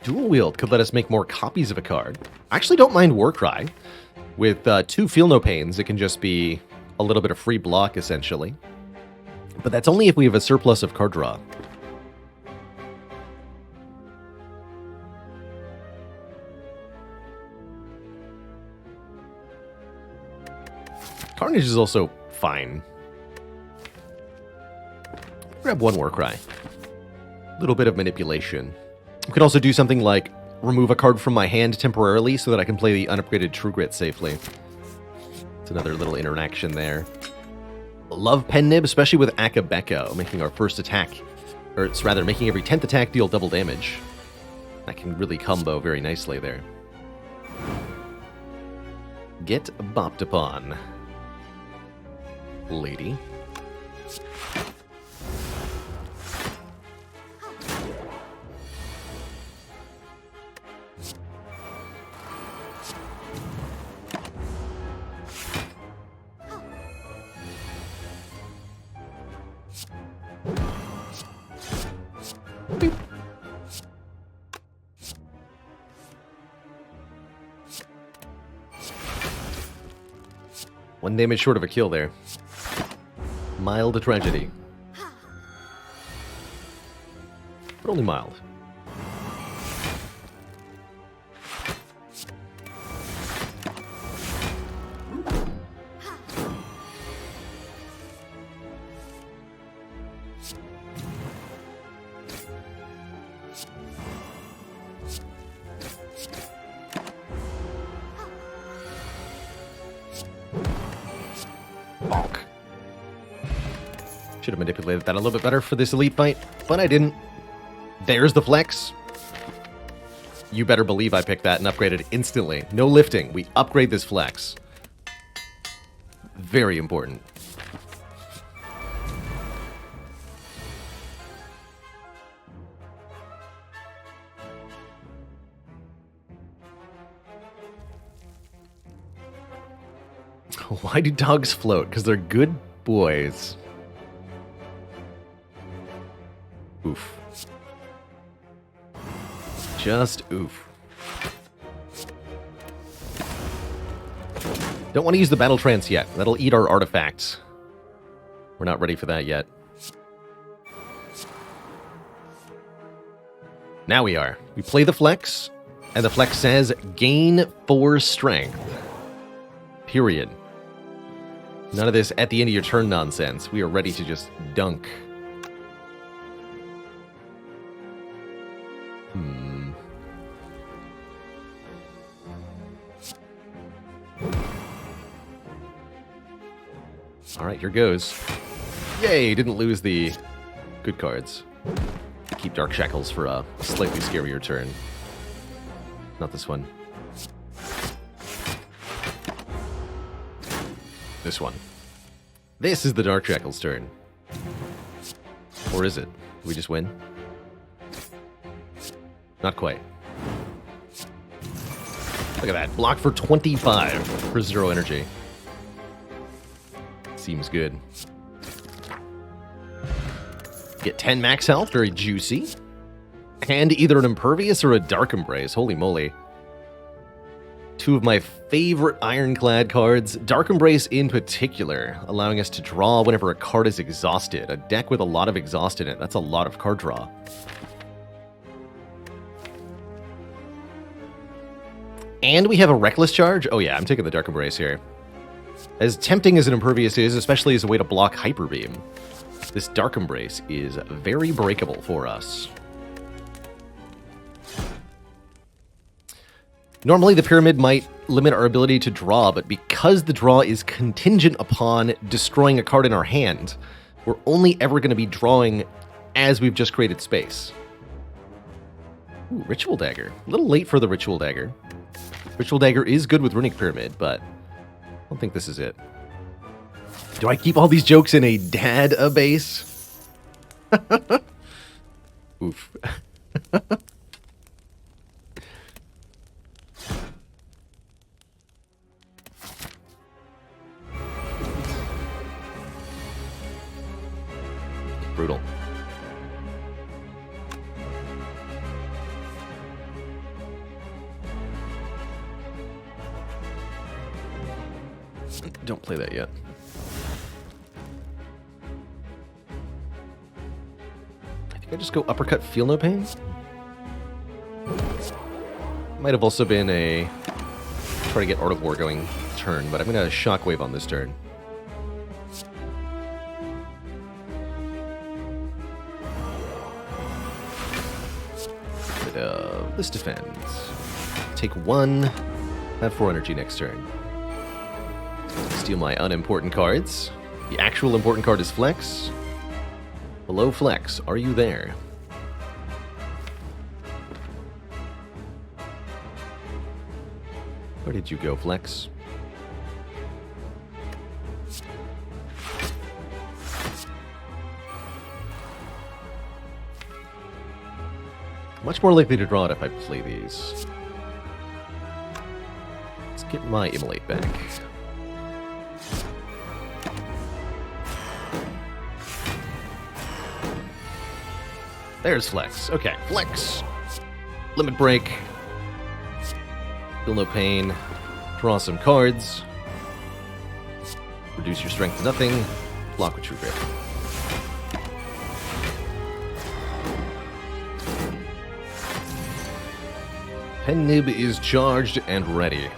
Speaker 1: Dual Wield could let us make more copies of a card. I actually don't mind Warcry. With 2 Feel No Pains, it can just be a little bit of free block, essentially. But that's only if we have a surplus of card draw. Carnage is also fine. Grab 1 Warcry. A little bit of manipulation. We could also do something like remove a card from my hand temporarily so that I can play the unupgraded True Grit safely. It's another little interaction there. Love Pen Nib, especially with Akabeko, making our first attack, or it's rather making every 10th attack deal double damage. That can really combo very nicely there. Get bopped upon, lady. Boop. 1 damage short of a kill there. Mild tragedy. But only mild. Bonk. Should have manipulated that a little bit better for this elite fight, but I didn't. There's the flex. You better believe I picked that and upgraded instantly. No lifting. We upgrade this flex. Very important. Why do dogs float? Because they're good boys. Oof. Just oof. Don't want to use the battle trance yet. That'll eat our artifacts. We're not ready for that yet. Now we are. We play the flex, and the flex says gain 4 strength. Period. None of this at the end of your turn nonsense. We are ready to just dunk. Alright, here goes. Yay, didn't lose the good cards. Keep Dark Shackles for a slightly scarier turn. Not this one. This one. This is the Dark Shackles turn. Or is it? Did we just win? Not quite. Look at that. Block for 25 for 0 energy. Seems good. Get 10 max health, very juicy. And either an Impervious or a Dark Embrace. Holy moly. 2 of my favorite Ironclad cards. Dark Embrace in particular, allowing us to draw whenever a card is exhausted. A deck with a lot of exhaust in it. That's a lot of card draw. And we have a Reckless Charge. Oh yeah, I'm taking the Dark Embrace here. As tempting as an Impervious is, especially as a way to block Hyper Beam, this Dark Embrace is very breakable for us. Normally the Pyramid might limit our ability to draw, but because the draw is contingent upon destroying a card in our hand, we're only ever going to be drawing as we've just created space. Ooh, Ritual Dagger. A little late for the Ritual Dagger. Ritual Dagger is good with Runic Pyramid, but I don't think this is it. Do I keep all these jokes in a database? Oof. Brutal. Don't play that yet. I think I just go Uppercut, Feel No Pain. Might have also been a try to get Art of War going turn, but I'm going to Shockwave on this turn. This defends. Take 1, have 4 energy next turn. Steal my unimportant cards. The actual important card is Flex. Below Flex, are you there? Where did you go, Flex? Much more likely to draw it if I play these. Let's get my Immolate back. There's Flex. Okay, Flex. Limit Break. Feel No Pain. Draw some cards. Reduce your strength to nothing. Block with True Grit. Pen Nib is charged and ready.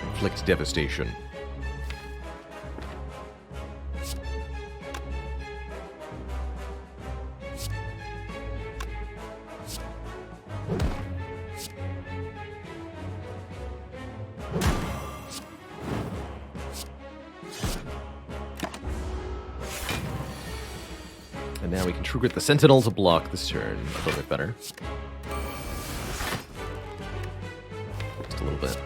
Speaker 1: Inflict devastation. And now we can True Grit the Sentinel to block this turn a little bit better. Just a little bit.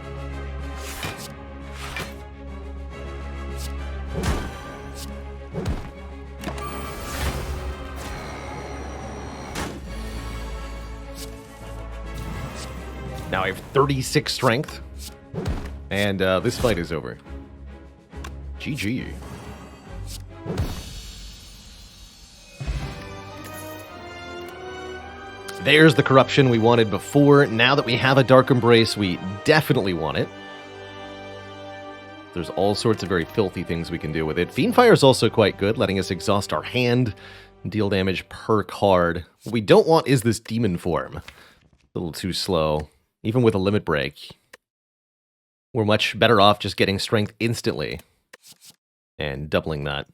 Speaker 1: Now I have 36 strength, and this fight is over. GG. There's the corruption we wanted before. Now that we have a Dark Embrace, we definitely want it. There's all sorts of very filthy things we can do with it. Fiendfire is also quite good, letting us exhaust our hand and deal damage per card. What we don't want is this demon form. A little too slow. Even with a limit break, we're much better off just getting strength instantly and doubling that.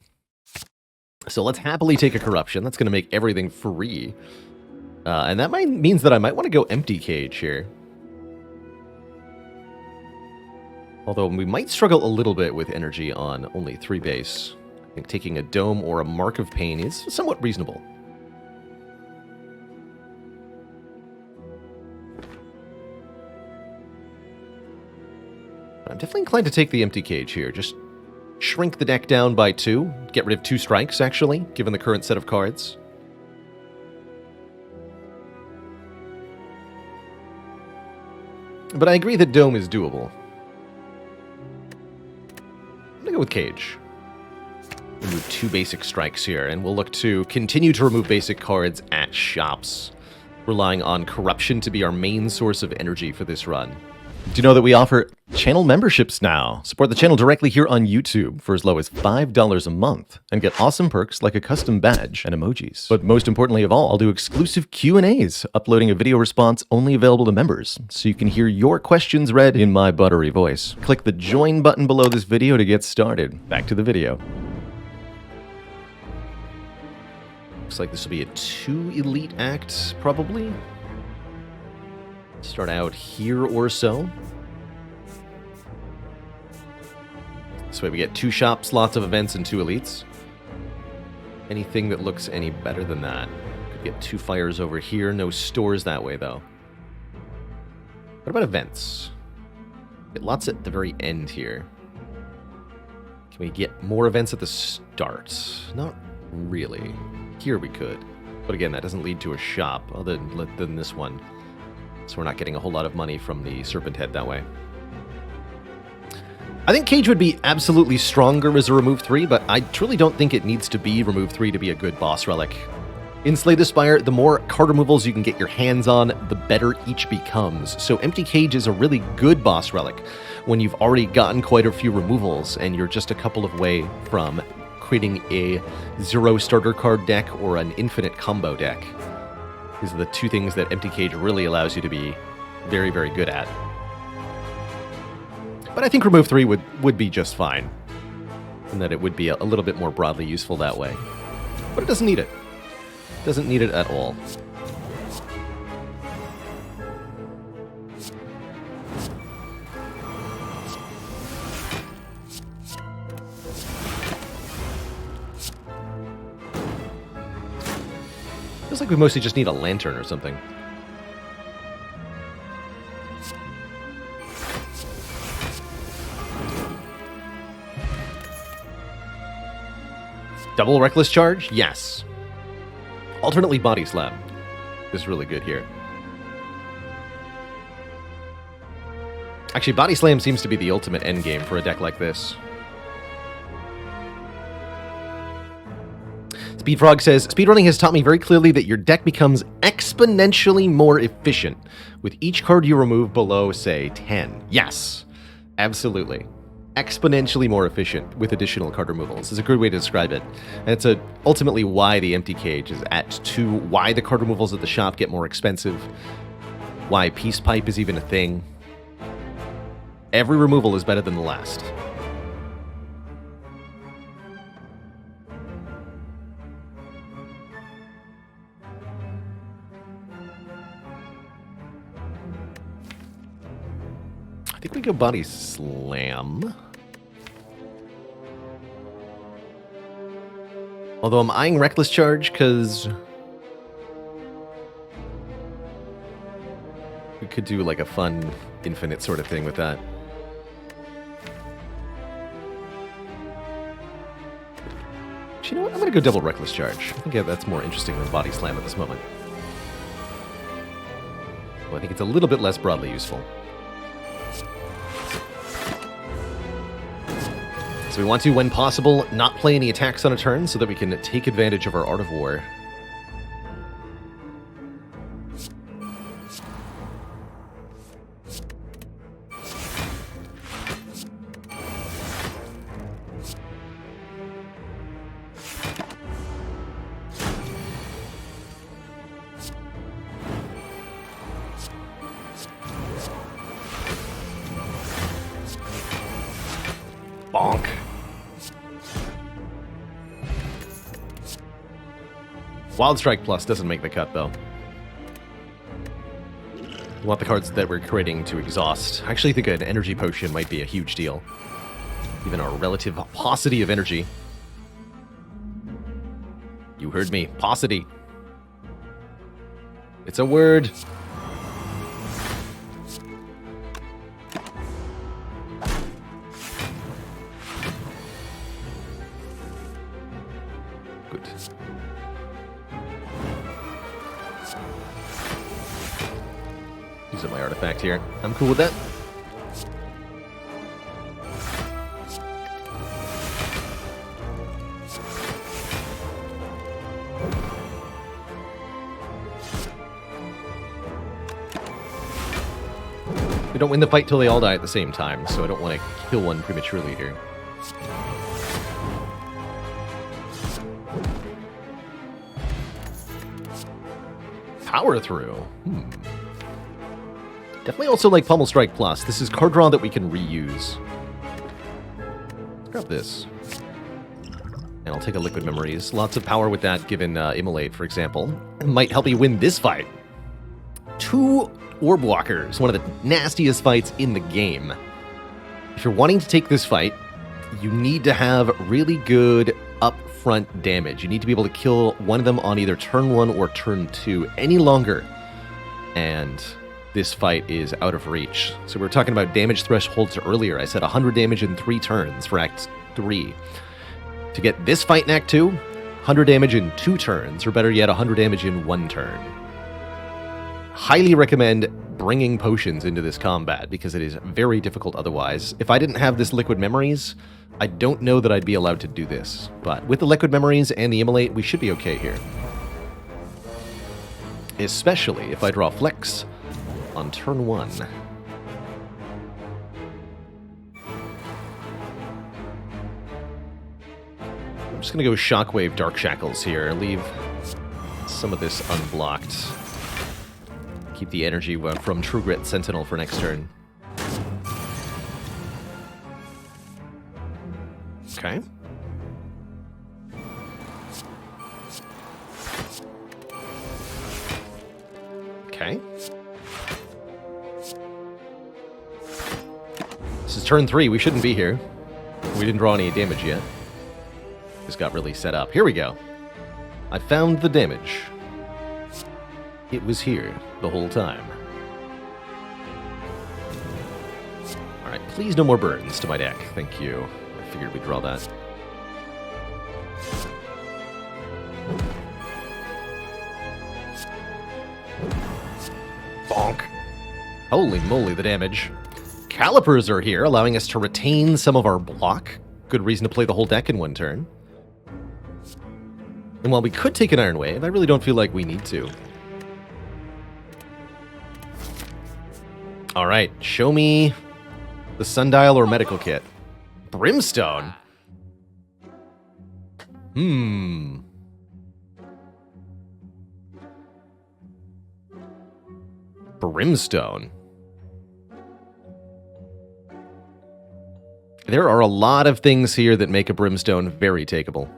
Speaker 1: So let's happily take a corruption. That's going to make everything free. And that means that I might want to go empty cage here. Although we might struggle a little bit with energy on only 3 base. I think taking a dome or a mark of pain is somewhat reasonable. I'm definitely inclined to take the empty cage here. Just shrink the deck down by 2. Get rid of 2 strikes, actually, given the current set of cards. But I agree that dome is doable. I'm going to go with cage. Remove 2 basic strikes here, and we'll look to continue to remove basic cards at shops, relying on corruption to be our main source of energy for this run. Do you know that we offer channel memberships now? Support the channel directly here on YouTube for as low as $5 a month and get awesome perks like a custom badge and emojis. But most importantly of all, I'll do exclusive Q&As, uploading a video response only available to members, so you can hear your questions read in my buttery voice. Click the join button below this video to get started. Back to the video. Looks like this will be a 2 elite act, probably. Start out here or so. This way we get 2 shops, lots of events, and 2 elites. Anything that looks any better than that. Could get 2 fires over here. No stores that way, though. What about events? Get lots at the very end here. Can we get more events at the start? Not really. Here we could. But again, that doesn't lead to a shop other than this one. So we're not getting a whole lot of money from the Serpent Head that way. I think Cage would be absolutely stronger as a remove 3, but I truly don't think it needs to be remove 3 to be a good boss relic. In Slay the Spire, the more card removals you can get your hands on, the better each becomes. So Empty Cage is a really good boss relic when you've already gotten quite a few removals and you're just a couple of way from creating a 0 starter card deck or an infinite combo deck. These are the 2 things that Empty Cage really allows you to be very, very good at. But I think Remove 3 would be just fine. And that it would be a little bit more broadly useful that way. But it doesn't need it. It doesn't need it at all. Feels like we mostly just need a lantern or something. Double Reckless Charge? Yes. Alternately Body Slam is really good here. Actually, Body Slam seems to be the ultimate endgame for a deck like this. Speedfrog says, speedrunning has taught me very clearly that your deck becomes exponentially more efficient with each card you remove below, say, 10. Yes, absolutely. Exponentially more efficient with additional card removals is a good way to describe it. And it's ultimately why the Empty Cage is at 2, why the card removals at the shop get more expensive, why Peace Pipe is even a thing. Every removal is better than the last. I think we go Body Slam. Although I'm eyeing Reckless Charge because we could do like a fun infinite sort of thing with that. But you know what? I'm going to go double Reckless Charge. I think that's more interesting than Body Slam at this moment. Well, I think it's a little bit less broadly useful. So we want to, when possible, not play any attacks on a turn so that we can take advantage of our Art of War. Bonk. Wild Strike Plus doesn't make the cut, though. We want the cards that we're creating to exhaust. I actually think an energy potion might be a huge deal. Even our relative paucity of energy. You heard me. Paucity. It's a word. Good. Use up my artifact here. I'm cool with that. We don't win the fight till they all die at the same time, so I don't want to kill one prematurely here. Power through. Definitely also like Pummel Strike Plus. This is card draw that we can reuse. Let's grab this. And I'll take a Liquid Memories. Lots of power with that, given Immolate, for example. It might help you win this fight. 2 Orb Walkers, one of the nastiest fights in the game. If you're wanting to take this fight, you need to have really good upfront damage. You need to be able to kill one of them on either turn 1 or turn 2 any longer. And this fight is out of reach. So we were talking about damage thresholds earlier. I said 100 damage in 3 turns for Act 3. To get this fight in Act 2, 100 damage in 2 turns, or better yet, 100 damage in 1 turn. Highly recommend bringing potions into this combat, because it is very difficult otherwise. If I didn't have this Liquid Memories, I don't know that I'd be allowed to do this. But with the Liquid Memories and the Immolate, we should be okay here. Especially if I draw Flex on turn 1. I'm just going to go Shockwave Dark Shackles here. Leave some of this unblocked. Keep the energy from True Grit Sentinel for next turn. Okay. Okay. This is turn 3. We shouldn't be here. We didn't draw any damage yet. Just got really set up. Here we go. I found the damage. It was here the whole time. Alright, please no more burns to my deck. Thank you. I figured we'd draw that. Bonk. Holy moly, the damage. Calipers are here, allowing us to retain some of our block. Good reason to play the whole deck in 1 turn. And while we could take an Iron Wave, I really don't feel like we need to. Alright, show me the Sundial or Medical Kit. Brimstone? Brimstone. There are a lot of things here that make a Brimstone very takeable.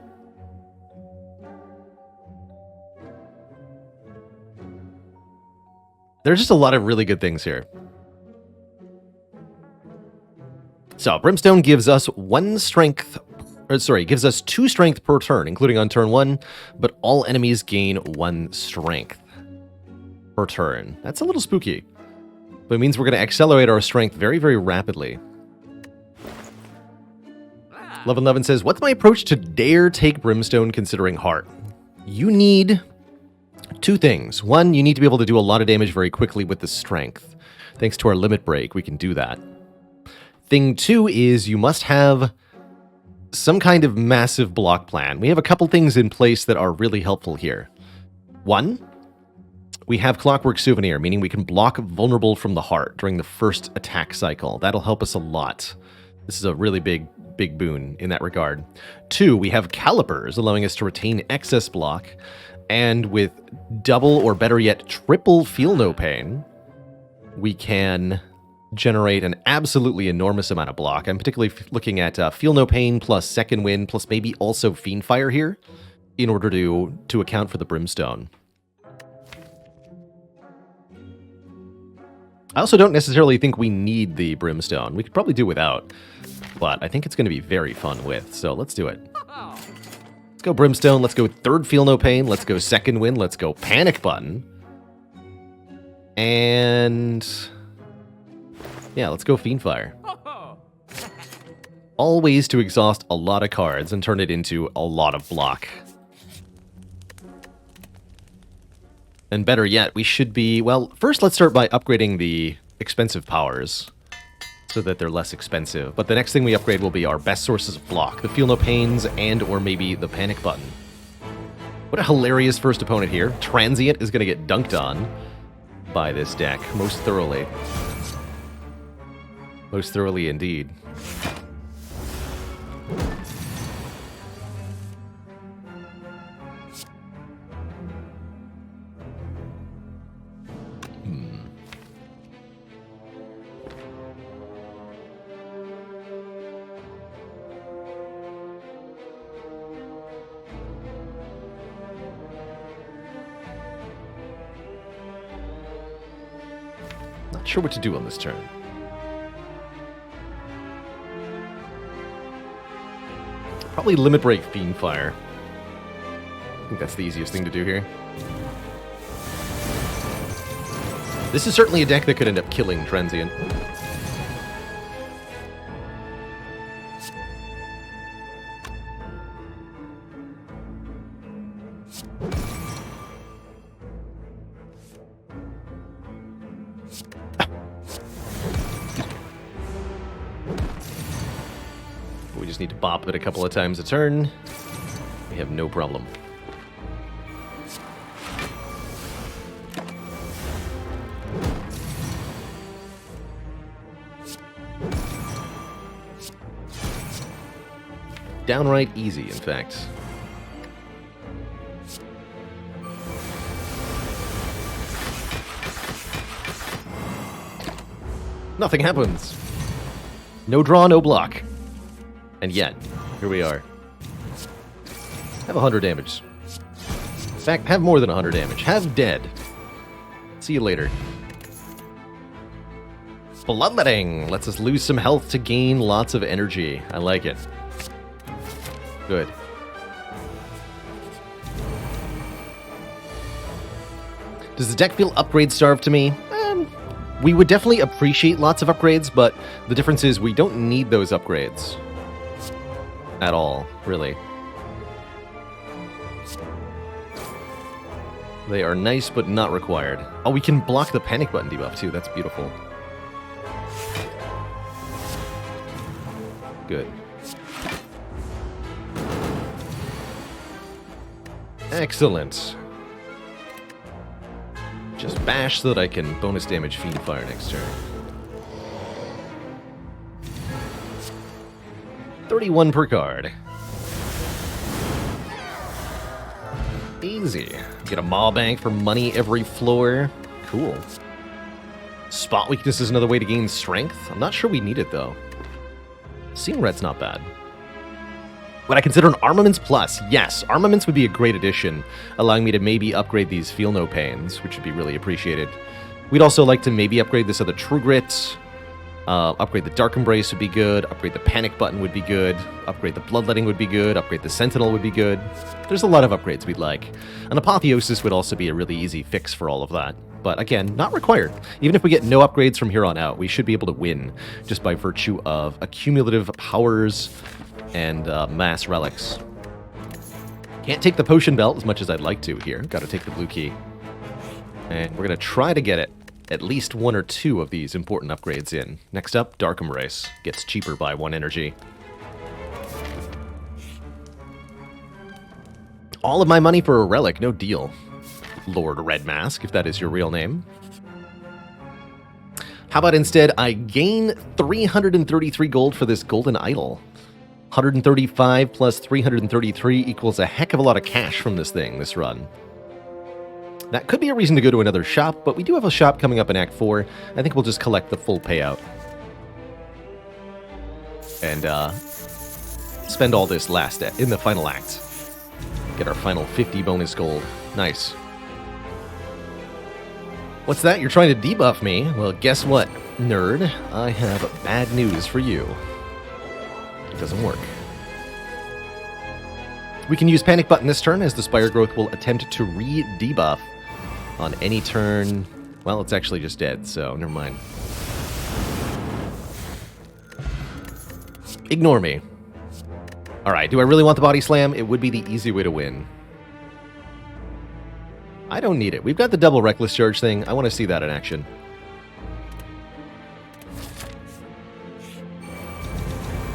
Speaker 1: There's just a lot of really good things here. So, Brimstone gives us 2 strength per turn, including on turn 1, but all enemies gain 1 strength per turn. That's a little spooky, but it means we're going to accelerate our strength very, very rapidly. Love11 says, what's my approach to dare take Brimstone considering heart? You need 2 things. 1, you need to be able to do a lot of damage very quickly with the strength. Thanks to our limit break, we can do that. Thing 2 is you must have some kind of massive block plan. We have a couple things in place that are really helpful here. 1, we have Clockwork Souvenir, meaning we can block vulnerable from the heart during the first attack cycle. That'll help us a lot. This is a really big boon in that regard. 2, we have Calipers, allowing us to retain excess block, and with double or better yet triple Feel No Pain, we can generate an absolutely enormous amount of block. I'm particularly looking at Feel No Pain plus Second Wind plus maybe also Fiendfire here in order to account for the Brimstone. I also don't necessarily think we need the Brimstone. We could probably do without, but I think it's going to be very fun with, so let's do it. Let's go Brimstone, let's go third Feel No Pain, let's go Second Wind, let's go Panic Button. And yeah, let's go Fiendfire. All ways to exhaust a lot of cards and turn it into a lot of block. And better yet, we should be... Well, first let's start by upgrading the expensive powers so that they're less expensive. But the next thing we upgrade will be our best sources of block. The Feel No Pains and or maybe the Panic Button. What a hilarious first opponent here. Transient is going to get dunked on by this deck most thoroughly. Most thoroughly indeed. Not sure what to do on this turn. Probably Limit Break Fiendfire. I think that's the easiest thing to do here. This is certainly a deck that could end up killing Transient. We just need to bop it a couple of times a turn. We have no problem. Downright easy, in fact. Nothing happens. No draw, no block. And yet, here we are. Have 100 damage. In fact, have more than 100 damage. Have dead. See you later. Bloodletting lets us lose some health to gain lots of energy. I like it. Good. Does the deck feel upgrade starved to me? We would definitely appreciate lots of upgrades, but the difference is we don't need those upgrades. At all, really. They are nice, but not required. Oh, we can block the Panic Button debuff, too. That's beautiful. Good. Excellent. Just bash so that I can bonus damage Fiendfire next turn. 31 per card. Easy. Get a Maw Bank for money every floor. Cool. Spot Weakness is another way to gain strength. I'm not sure we need it, though. Seeing Red's not bad. Would I consider an Armaments Plus? Yes, Armaments would be a great addition, allowing me to maybe upgrade these Feel No Pains, which would be really appreciated. We'd also like to maybe upgrade this other True Grit. Upgrade the Dark Embrace would be good. Upgrade the Panic Button would be good. Upgrade the Bloodletting would be good. Upgrade the Sentinel would be good. There's a lot of upgrades we'd like. An Apotheosis would also be a really easy fix for all of that. But again, not required. Even if we get no upgrades from here on out, we should be able to win just by virtue of accumulative powers and mass relics. Can't take the Potion Belt as much as I'd like to here. Gotta take the blue key. And we're gonna try to get it. At least one or two of these important upgrades in. Next up, Dark Embrace. Gets cheaper by 1 energy. All of my money for a relic, no deal. Lord Red Mask, if that is your real name. How about instead I gain 333 gold for this Golden Idol? 135 plus 333 equals a heck of a lot of cash from this thing, this run. That could be a reason to go to another shop, but we do have a shop coming up in Act 4. I think we'll just collect the full payout. And spend all this in the final act. Get our final 50 bonus gold. Nice. What's that? You're trying to debuff me? Well, guess what, nerd? I have bad news for you. It doesn't work. We can use Panic Button this turn, as the Spire Growth will attempt to re-debuff on any turn. Well, it's actually just dead, so never mind. Ignore me. Alright, do I really want the Body Slam? It would be the easy way to win. I don't need it. We've got the double Reckless Charge thing. I want to see that in action.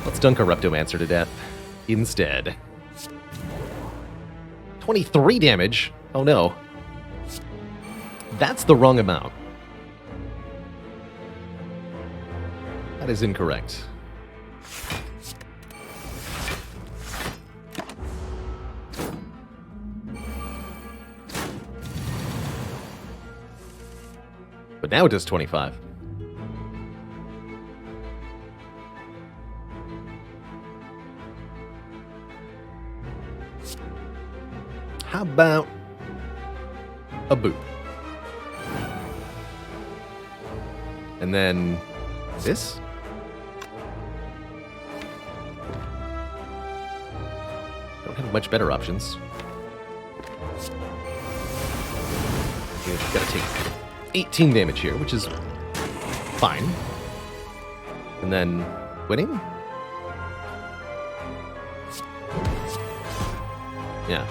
Speaker 1: Let's dunk our Reptomancer to death instead. 23 damage? Oh no. That's the wrong amount. That is incorrect. But now it does 25. How about a boop? And then this? Don't have much better options. We've got to take 18 damage here, which is fine. And then winning? Yeah.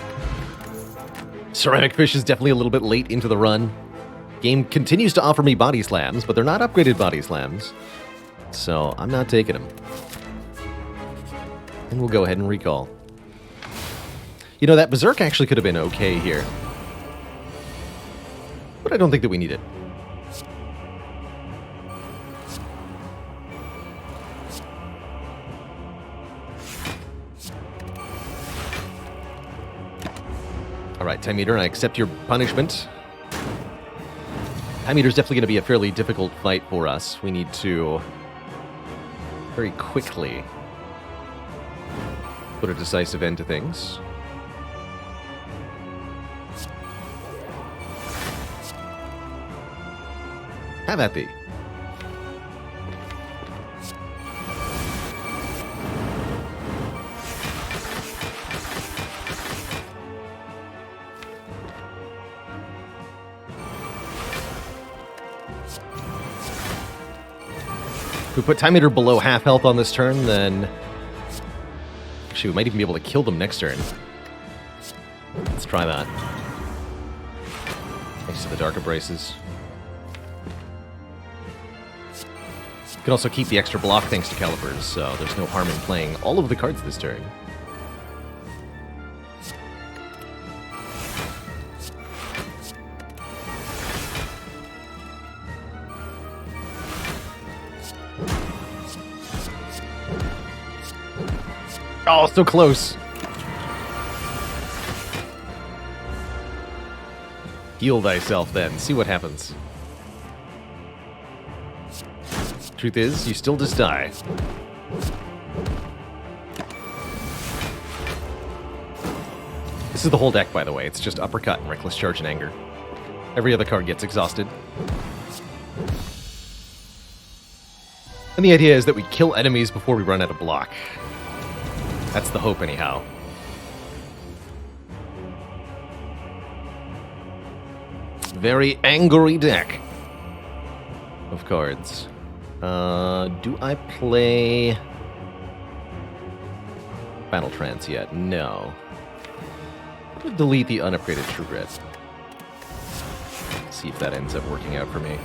Speaker 1: Ceramic Fish is definitely a little bit late into the run. Game continues to offer me Body Slams, but they're not upgraded Body Slams. So I'm not taking them. And we'll go ahead and recall. You know, that Berserk actually could have been okay here. But I don't think that we need it. Alright, Time Eater, I accept your punishment. Time Eater's definitely going to be a fairly difficult fight for us. We need to very quickly put a decisive end to things. Have at thee. If we put Time Eater below half health on this turn, then actually we might even be able to kill them next turn. Let's try that. Thanks to the Dark Embraces. You can also keep the extra block thanks to Calipers, so there's no harm in playing all of the cards this turn. Oh, so close. Heal thyself then. See what happens. Truth is, you still just die. This is the whole deck, by the way. It's just Uppercut and Reckless Charge and Anger. Every other card gets exhausted. And the idea is that we kill enemies before we run out of block. That's the hope, anyhow. Very angry deck of cards. Do I play Battle Trance yet? No. I'm going to delete the unupgraded True Grit. See if that ends up working out for me.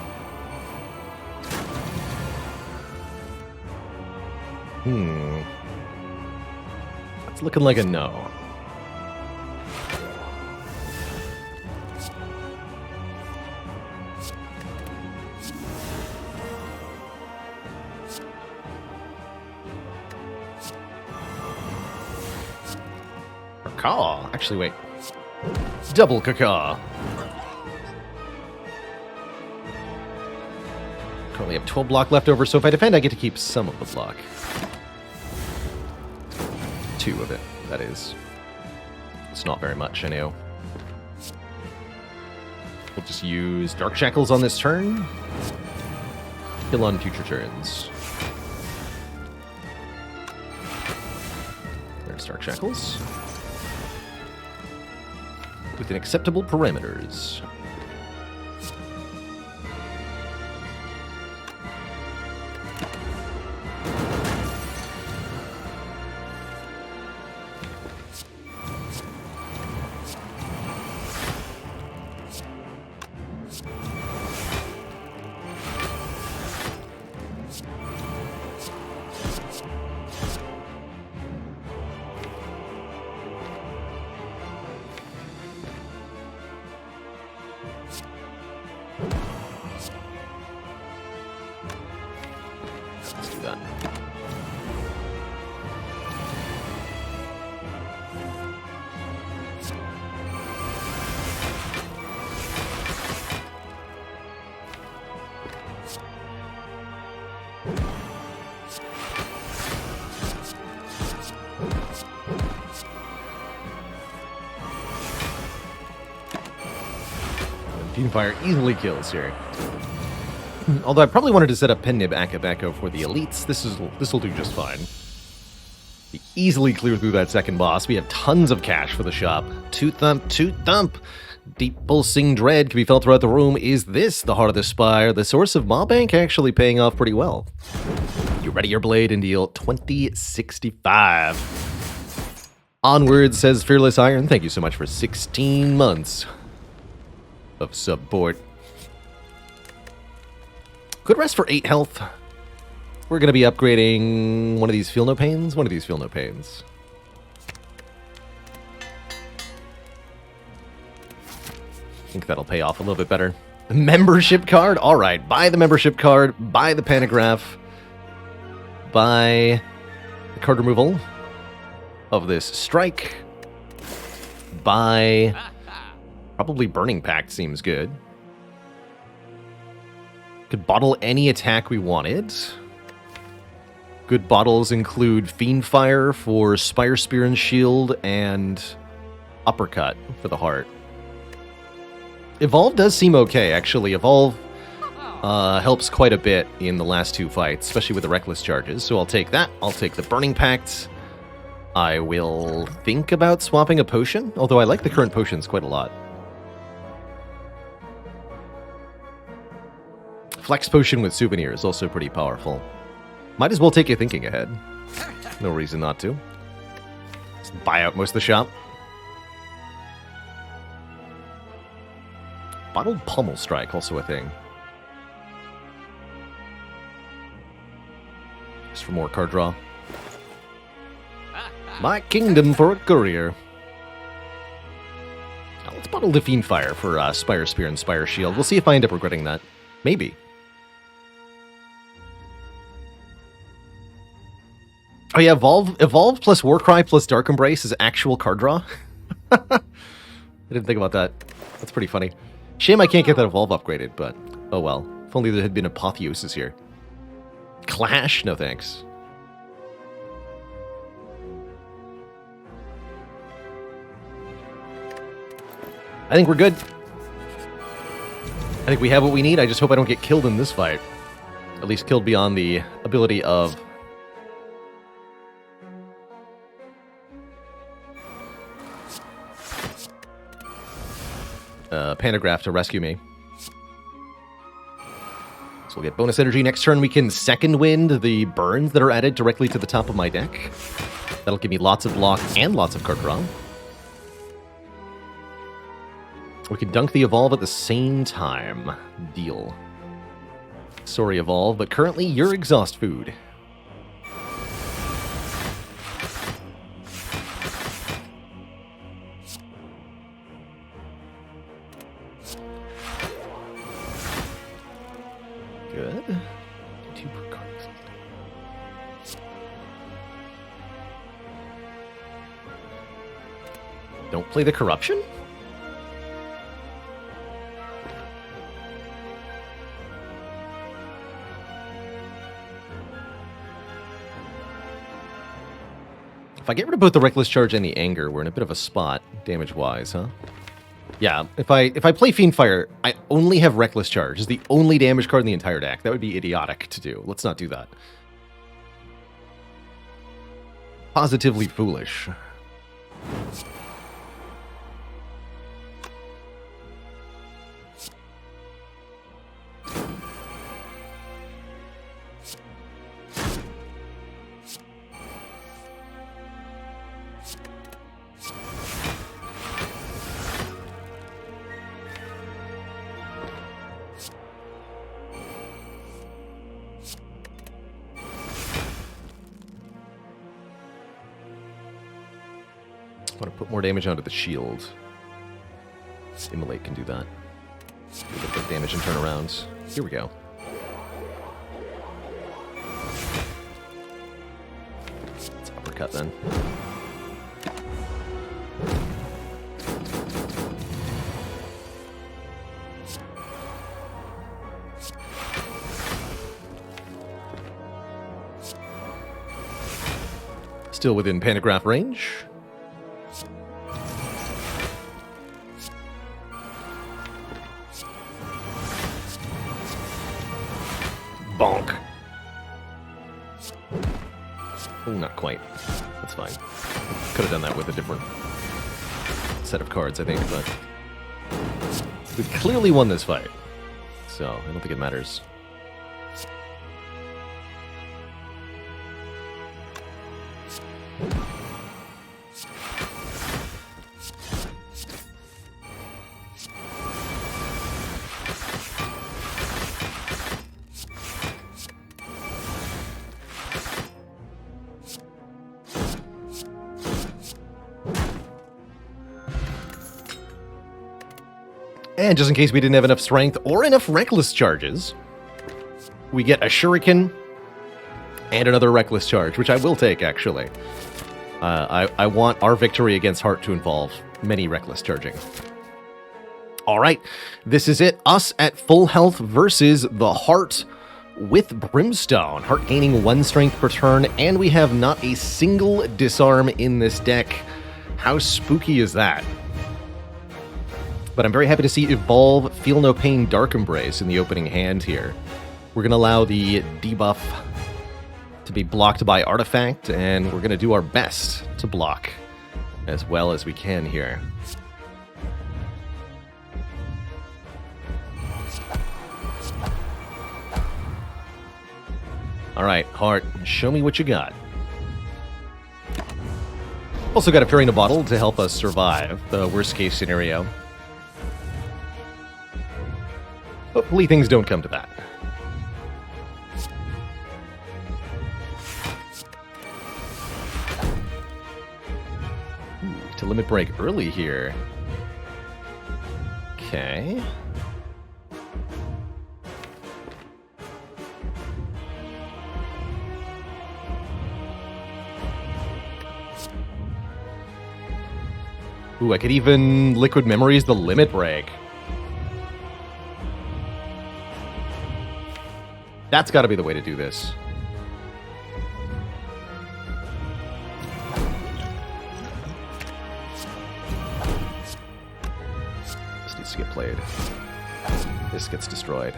Speaker 1: It's looking like a no. Caw. Actually, wait. Double caw. Currently have 12 block left over, so if I defend, I get to keep some of the block. 2 of it, that is. It's not very much, I know. We'll just use Dark Shackles on this turn. Kill on future turns. There's Dark Shackles. Within acceptable parameters. Let's do that. Fire easily kills here. Although I probably wanted to set up Pennib Akabeko for the elites. This will do just fine. We easily clear through that second boss. We have tons of cash for the shop. Toot thump, toot thump. Deep pulsing dread can be felt throughout the room. Is this the heart of the spire? The source of Maw Bank actually paying off pretty well. You ready your blade and deal 2065. Onward, says Fearless Iron. Thank you so much for 16 months of support. Good rest for 8 health. We're going to be upgrading one of these Feel No Pains. One of these Feel No Pains. I think that'll pay off a little bit better. Membership card? Alright, buy the membership card. Buy the pantograph. Buy the card removal of this strike. Buy... Probably Burning Pact seems good. Could bottle any attack we wanted. Good bottles include Fiendfire for Spire Spear and Shield and Uppercut for the heart. Evolve does seem okay, actually. Evolve helps quite a bit in the last 2 fights, especially with the Reckless charges. So I'll take that. I'll take the Burning Pact. I will think about swapping a potion, although I like the current potions quite a lot. Flex Potion with Souvenir is also pretty powerful. Might as well take a Thinking Ahead. No reason not to. Just buy out most of the shop. Bottled Pommel Strike, also a thing. Just for more card draw. My Kingdom for a Courier. Now let's bottle the Fiendfire for Spire Spear and Spire Shield. We'll see if I end up regretting that. Maybe. Oh yeah, Evolve plus Warcry plus Dark Embrace is actual card draw? I didn't think about that. That's pretty funny. Shame I can't get that Evolve upgraded, but oh well. If only there had been Apotheosis here. Clash? No thanks. I think we're good. I think we have what we need. I just hope I don't get killed in this fight. At least killed beyond the ability of... Pantograph to rescue me. So we'll get bonus energy. Next turn we can second wind the burns that are added directly to the top of my deck. That'll give me lots of block and lots of card draw. We can dunk the Evolve at the same time. Deal. Sorry, Evolve, but currently you're exhaust food. Good. 2 per card. Don't play the Corruption? If I get rid of both the Reckless Charge and the Anger, we're in a bit of a spot, damage-wise, huh? Yeah, if I play Fiendfire, I only have Reckless Charge. It's the only damage card in the entire deck. That would be idiotic to do. Let's not do that. Positively foolish. I want to put more damage onto the shield. Immolate can do that. Do a bit of damage and turnarounds. Here we go. Let's uppercut then. Still within Pantograph range. Bonk. Oh, not quite. That's fine. Could have done that with a different set of cards, I think, but we've clearly won this fight, so I don't think it matters. And just in case we didn't have enough strength or enough reckless charges, we get a shuriken and another reckless charge, which I will take, actually. I want our victory against Heart to involve many reckless charging. All right, this is it. Us at full health versus the Heart with Brimstone. Heart gaining 1 strength per turn, and we have not a single disarm in this deck. How spooky is that? But I'm very happy to see Evolve Feel No Pain Dark Embrace in the opening hand here. We're going to allow the debuff to be blocked by Artifact, and we're going to do our best to block as well as we can here. Alright, Heart, show me what you got. Also got a Fury in a Bottle to help us survive the worst case scenario. Hopefully things don't come to that. Ooh, to limit break early here. Okay. Ooh, I could even Liquid Memories the limit break. That's got to be the way to do this. This needs to get played. This gets destroyed.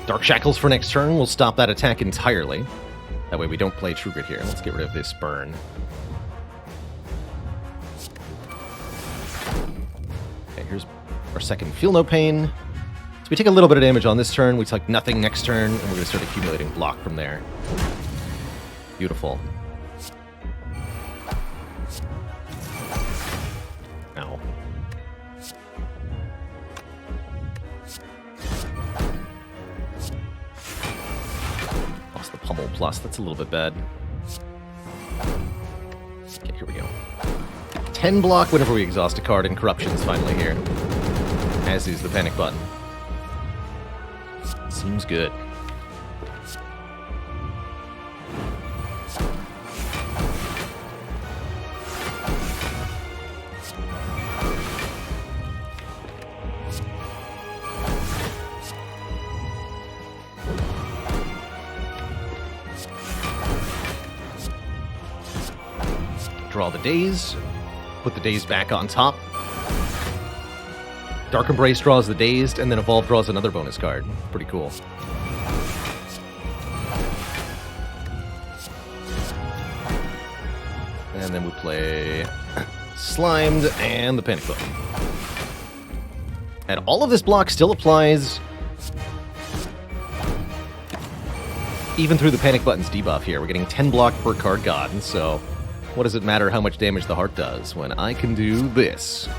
Speaker 1: Dark Shackles for next turn will stop that attack entirely. That way we don't play True Grit here. Let's get rid of this burn. Okay, here's our second Feel No Pain. So we take a little bit of damage on this turn, we take nothing next turn, and we're going to start accumulating block from there. Beautiful. Ow. Lost the Pummel Plus, that's a little bit bad. Okay, here we go. 10 block whenever we exhaust a card, and Corruption's finally here. As is the Panic button. Seems good. Draw the Daze. Put the Daze back on top. Dark Embrace draws the Dazed, and then Evolve draws another bonus card. Pretty cool. And then we play Slimed and the Panic Button. And all of this block still applies even through the Panic Button's debuff here. We're getting 10 block per card god, so what does it matter how much damage the Heart does when I can do this?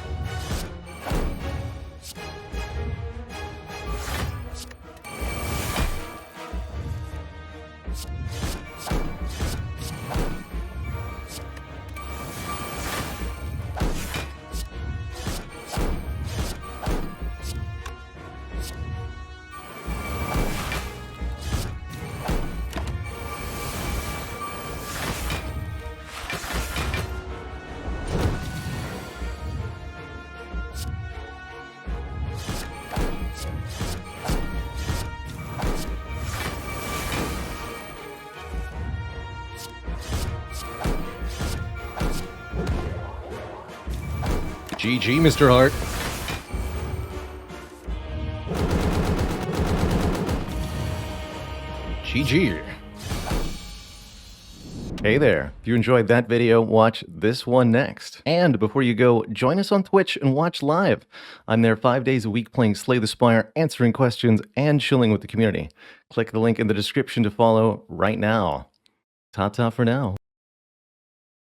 Speaker 1: GG, Mr. Hart. GG. Hey there. If you enjoyed that video, watch this one next. And before you go, join us on Twitch and watch live. I'm there 5 days a week playing Slay the Spire, answering questions, and chilling with the community. Click the link in the description to follow right now. Ta-ta for now.